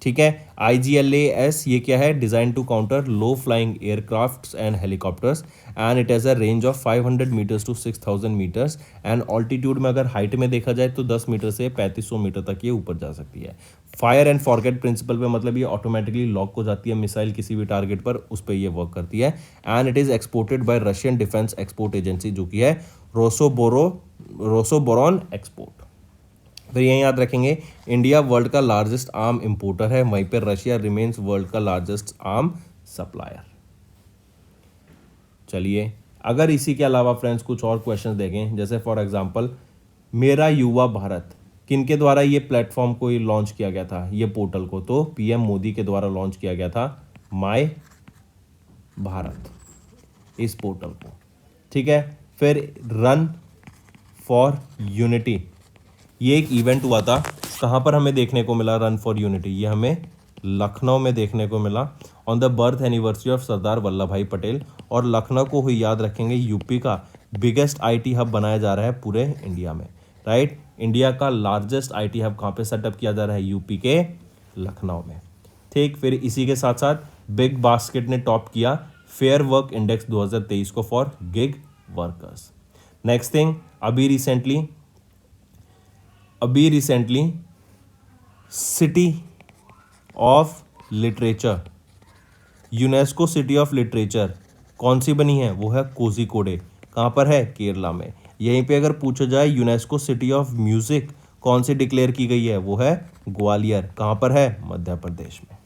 ठीक है, IGLAS ये क्या है? Design to counter low flying aircrafts and helicopters and it has a range of 500 metres to 6000 metres and altitude में अगर हाइट में देखा जाए तो 10 मीटर से 3500 मीटर तक ये ऊपर जा सकती है। फायर एंड फॉरगेट प्रिंसिपल पे, मतलब ये ऑटोमेटिकली लॉक हो जाती है मिसाइल किसी भी टारगेट पर, उस पर ये वर्क करती है। And it is exported bye Russian defence export agency, जो कि है रोसोबोरॉन एक्सपोर्ट। फिर यही याद रखेंगे इंडिया वर्ल्ड का लार्जेस्ट आर्म इंपोर्टर है, वहीं पर रशिया रिमेन्स वर्ल्ड का लार्जेस्ट आर्म सप्लायर। चलिए, अगर इसी के अलावा फ्रेंड्स कुछ और क्वेश्चंस देखें, जैसे फॉर एग्जांपल मेरा युवा भारत, किनके द्वारा ये प्लेटफॉर्म को लॉन्च किया गया था, ये पोर्टल को? तो PM मोदी के द्वारा लॉन्च किया गया था माय भारत, इस पोर्टल को। ठीक है, फिर रन फॉर यूनिटी, ये एक इवेंट हुआ था, कहाँ पर हमें देखने को मिला रन फॉर यूनिटी? ये हमें लखनऊ में देखने को मिला on the birth anniversary of Sardar Vallabh Bhai Patel. और लखनऊ को ही याद रखेंगे यूपी का बिगेस्ट IT हब बनाया जा रहा है पूरे इंडिया में। राइट, इंडिया का लार्जेस्ट IT हब कहाँ पे सेटअप किया जा रहा है? यूपी के लखनऊ में। ठीक, फिर इसी के साथ साथ बिग बास्केट ने टॉप किया फेयर वर्क इंडेक्स 2023 को for gig workers. Next thing, अभी recently city of literature, UNESCO city of literature कौन सी बनी है? वो है कोझिकोडे। कहाँ पर है? केरला में। यहीं पे अगर पूछा जाए यूनेस्को सिटी ऑफ म्यूजिक कौन सी डिक्लेयर की गई है? वो है ग्वालियर। कहाँ पर है? मध्य प्रदेश में।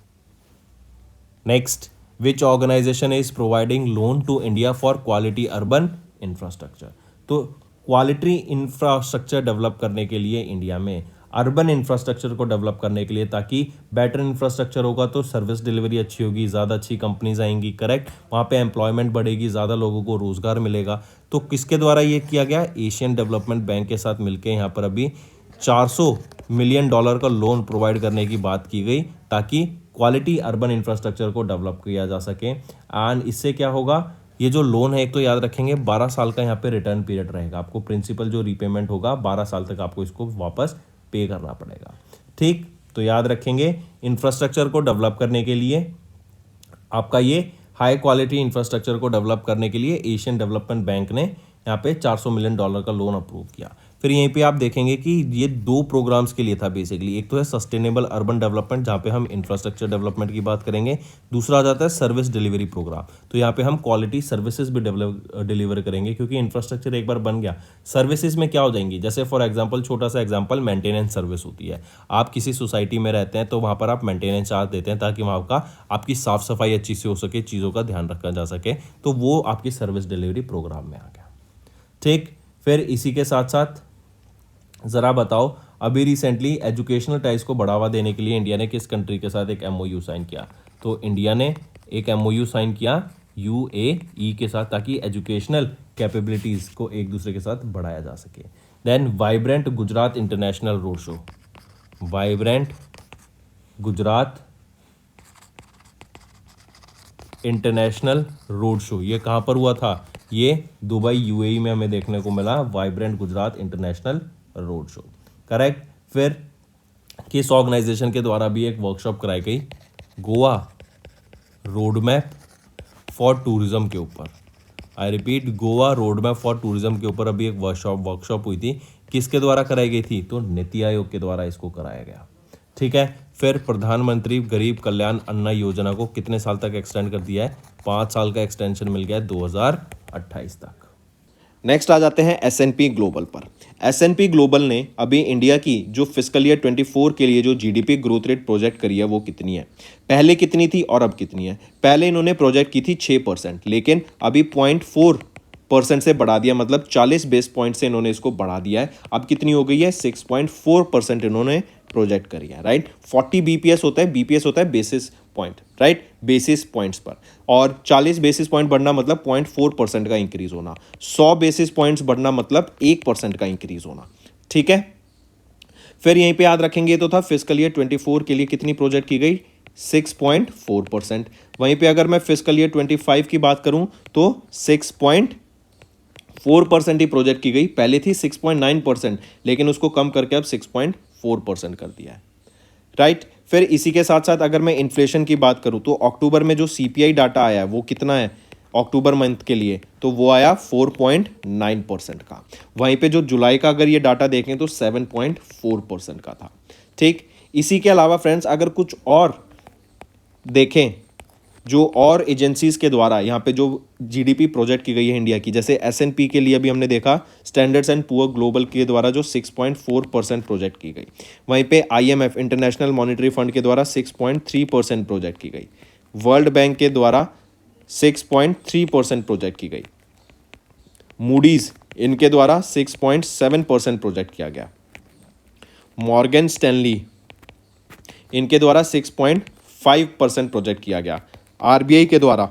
Next, which organisation is providing loan to India for quality urban infrastructure? तो क्वालिटी इंफ्रास्ट्रक्चर डेवलप करने के लिए इंडिया में, अर्बन इंफ्रास्ट्रक्चर को डेवलप करने के लिए, ताकि बेटर इंफ्रास्ट्रक्चर होगा तो सर्विस डिलीवरी अच्छी होगी, ज़्यादा अच्छी कंपनीज आएंगी। करेक्ट, वहाँ पे एम्प्लॉयमेंट बढ़ेगी, ज़्यादा लोगों को रोज़गार मिलेगा। तो किसके द्वारा ये किया गया? एशियन डेवलपमेंट बैंक के साथ मिलकर यहाँ पर अभी $400 मिलियन का लोन प्रोवाइड करने की बात की गई, ताकि क्वालिटी अर्बन इंफ्रास्ट्रक्चर को डेवलप किया जा सके। एंड इससे क्या होगा? ये जो लोन है, एक तो याद रखेंगे 12 साल का यहाँ पे रिटर्न पीरियड रहेगा। आपको प्रिंसिपल जो रीपेमेंट होगा 12 साल तक आपको इसको वापस पे करना पड़ेगा। ठीक, तो याद रखेंगे इंफ्रास्ट्रक्चर को डेवलप करने के लिए, आपका ये हाई क्वालिटी इंफ्रास्ट्रक्चर को डेवलप करने के लिए एशियन डेवलपमेंट बैंक ने यहाँ पे $400 मिलियन का लोन अप्रूव किया। फिर यहीं पे आप देखेंगे कि ये 2 प्रोग्राम्स के लिए था बेसिकली। एक तो है सस्टेनेबल अर्बन डेवलपमेंट, जहाँ पे हम इंफ्रास्ट्रक्चर डेवलपमेंट की बात करेंगे। दूसरा आ जाता है सर्विस डिलीवरी प्रोग्राम, तो यहाँ पे हम क्वालिटी सर्विसेज भी डिलीवर करेंगे, क्योंकि इंफ्रास्ट्रक्चर एक बार बन गया, सर्विसेज में क्या हो जाएंगी? जैसे फॉर एग्जाम्पल, छोटा सा एग्जाम्पल, मेंटेनेंस सर्विस होती है। आप किसी सोसाइटी में रहते हैं तो वहाँ पर आप मेंटेनेंस चार्ज देते हैं, ताकि वहाँ का आपकी साफ सफाई अच्छी से हो सके, चीज़ों का ध्यान रखा जा सके, तो वो आपकी सर्विस डिलीवरी प्रोग्राम में आ गया। ठीक, फिर इसी के साथ साथ ज़रा बताओ, अभी रिसेंटली एजुकेशनल टाइज को बढ़ावा देने के लिए इंडिया ने किस कंट्री के साथ एक MOU साइन किया? तो इंडिया ने एक MOU साइन किया UAE के साथ, ताकि एजुकेशनल कैपेबिलिटीज़ को एक दूसरे के साथ बढ़ाया जा सके। Then vibrant Gujarat international road show, vibrant Gujarat international road show, ये कहाँ पर हुआ था? ये दुबई UAE में हमें देखने को मिला, vibrant Gujarat international road show. Correct, फिर कि इस ऑर्गेनाइजेशन के द्वारा भी एक वर्कशॉप कराई गई Goa road map for tourism के ऊपर। I repeat, Goa road map for tourism के ऊपर अभी एक वर्कशॉप हुई थी। किसके द्वारा कराई गई थी? तो नीति आयोग के द्वारा इसको कराया गया। ठीक है। फिर प्रधानमंत्री गरीब कल्याण अन्न योजना को कितने साल तक एक्सटेंड कर दिया है? 5 साल का एक्सटेंशन मिल गया है 2028 तक। नेक्स्ट आ जाते हैं S&P ग्लोबल पर। S&P ग्लोबल ने अभी इंडिया की जो फिस्कल ईयर 24 के लिए जो जीडीपी ग्रोथ रेट प्रोजेक्ट करी है वो कितनी है, पहले कितनी थी और अब कितनी है। पहले इन्होंने प्रोजेक्ट की थी 6%, लेकिन अभी 0.4% से बढ़ा दिया, मतलब 40 बेस पॉइंट से इन्होंने इसको बढ़ा दिया है। अब कितनी हो गई है? 6.4% इन्होंने प्रोजेक्ट करी है, राइट। 40 बीपीएस होता है, बीपीएस होता है basis point, right, basis points पर। और 40 बेसिस पॉइंट बढ़ना मतलब 0.4% का इंक्रीज होना। 100 बेसिस पॉइंट्स बढ़ना मतलब 1% का इंक्रीज होना। ठीक है। फिर यहीं पे याद रखेंगे तो था फिस्कल ईयर 24 के लिए कितनी प्रोजेक्ट की गई? 6.4%। वहीं पे अगर मैं फिस्कल ईयर 25 की बात करूं तो 6.4% ही प्रोजेक्ट की गई। पहले थी 6.9%, लेकिन उसको कम करके अब 6.4% कर दिया है, राइट। फिर इसी के साथ साथ अगर मैं इन्फ्लेशन की बात करूं तो अक्टूबर में जो सीपीआई डाटा आया है वो कितना है अक्टूबर मंथ के लिए? तो वो आया 4.9% का। वहीं पे जो जुलाई का अगर ये डाटा देखें तो 7.4% का था। ठीक। इसी के अलावा फ्रेंड्स अगर कुछ और देखें जो और एजेंसीज के द्वारा यहाँ पे जो जीडीपी प्रोजेक्ट की गई है इंडिया की, जैसे S&P के लिए अभी हमने देखा स्टैंडर्ड्स एंड पुअर ग्लोबल के द्वारा जो 6.4% प्रोजेक्ट की गई। वहीं पे IMF इंटरनेशनल मॉनेटरी फंड के द्वारा 6.3% प्रोजेक्ट की गई। वर्ल्ड बैंक के द्वारा 6.3% प्रोजेक्ट की गई। मूडीज इनके द्वारा 6.7% प्रोजेक्ट किया गया। मॉर्गन स्टैनली इनके द्वारा 6.5% प्रोजेक्ट किया गया। RBI के द्वारा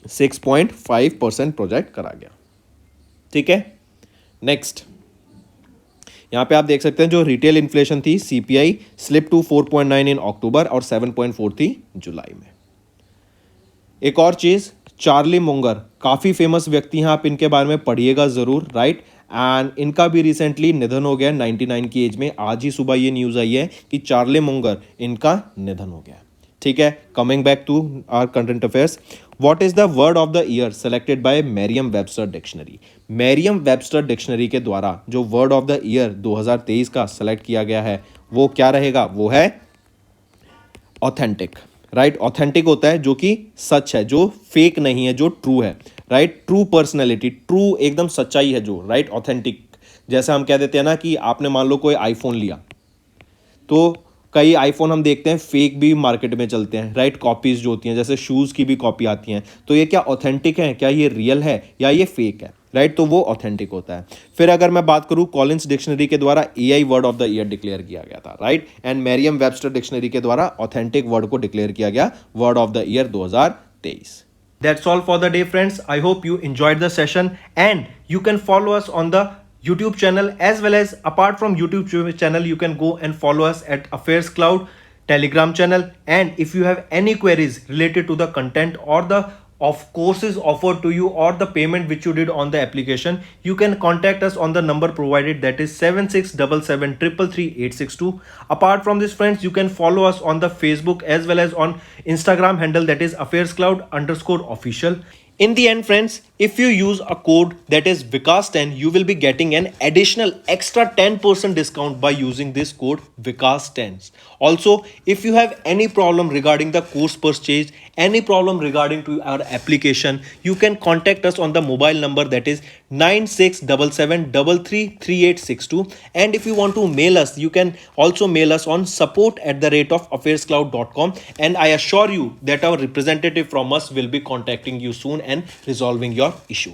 6.5% प्रोजेक्ट करा गया। ठीक है। नेक्स्ट यहां पे आप देख सकते हैं जो रिटेल इन्फ्लेशन थी CPI स्लिप टू 4.9 इन अक्टूबर और 7.4 थी जुलाई में। एक और चीज, चार्ली मुंगर काफी फेमस व्यक्ति हैं, आप इनके बारे में पढ़िएगा जरूर, राइट। एंड इनका भी रिसेंटली निधन हो गया 99 की एज में। आज ही सुबह ये न्यूज आई है कि चार्ली मुंगर इनका निधन हो गया। ठीक है। Coming back to our current affairs, what is the word of the year selected by Merriam Webster dictionary? Merriam Webster dictionary के द्वारा जो वर्ड ऑफ द ईयर 2023 का सेलेक्ट किया गया है वो क्या रहेगा? वो है ऑथेंटिक, राइट। ऑथेंटिक होता है जो कि सच है, जो फेक नहीं है, जो ट्रू है, राइट। ट्रू पर्सनैलिटी, ट्रू एकदम सच्चाई है जो, राइट। ऑथेंटिक जैसे हम कह देते हैं ना कि आपने मान लो कोई आईफोन लिया, तो कई आईफोन हम देखते हैं फेक भी मार्केट में चलते हैं, राइट। कॉपीज जो होती हैं, जैसे शूज़ की भी कॉपी आती हैं, तो ये क्या ऑथेंटिक है? क्या ये रियल है या ये फेक है, राइट। तो वो ऑथेंटिक होता है। फिर अगर मैं बात करूं कॉलिंस डिक्शनरी के द्वारा AI word of the year declare किया गया था, राइट। एंड मेरियम वेबस्टर डिक्शनरी के द्वारा ऑथेंटिक वर्ड को डिक्लेयर किया गया word of the year 2023। That's all for the day, friends. I hope you enjoyed the session and you can follow us on the YouTube channel, as well as apart from YouTube channel, you can go and follow us at Affairs Cloud Telegram channel. And if you have any queries related to the content or the of courses offered to you or the payment which you did on the application, you can contact us on the number provided, that is 7677333862. Apart from this, friends, you can follow us on the Facebook as well as on Instagram handle, that is affairscloud_official. In the end, friends, if you use a code that is Vikas10, you will be getting an additional extra 10% discount by using this code Vikas10. Also, if you have any problem regarding the course purchase, any problem regarding to our application, you can contact us on the mobile number, that is 9677333862. And if you want to mail us, you can also mail us on support@affairscloud.com, and I assure you that our representative from us will be contacting you soon and resolving your issue.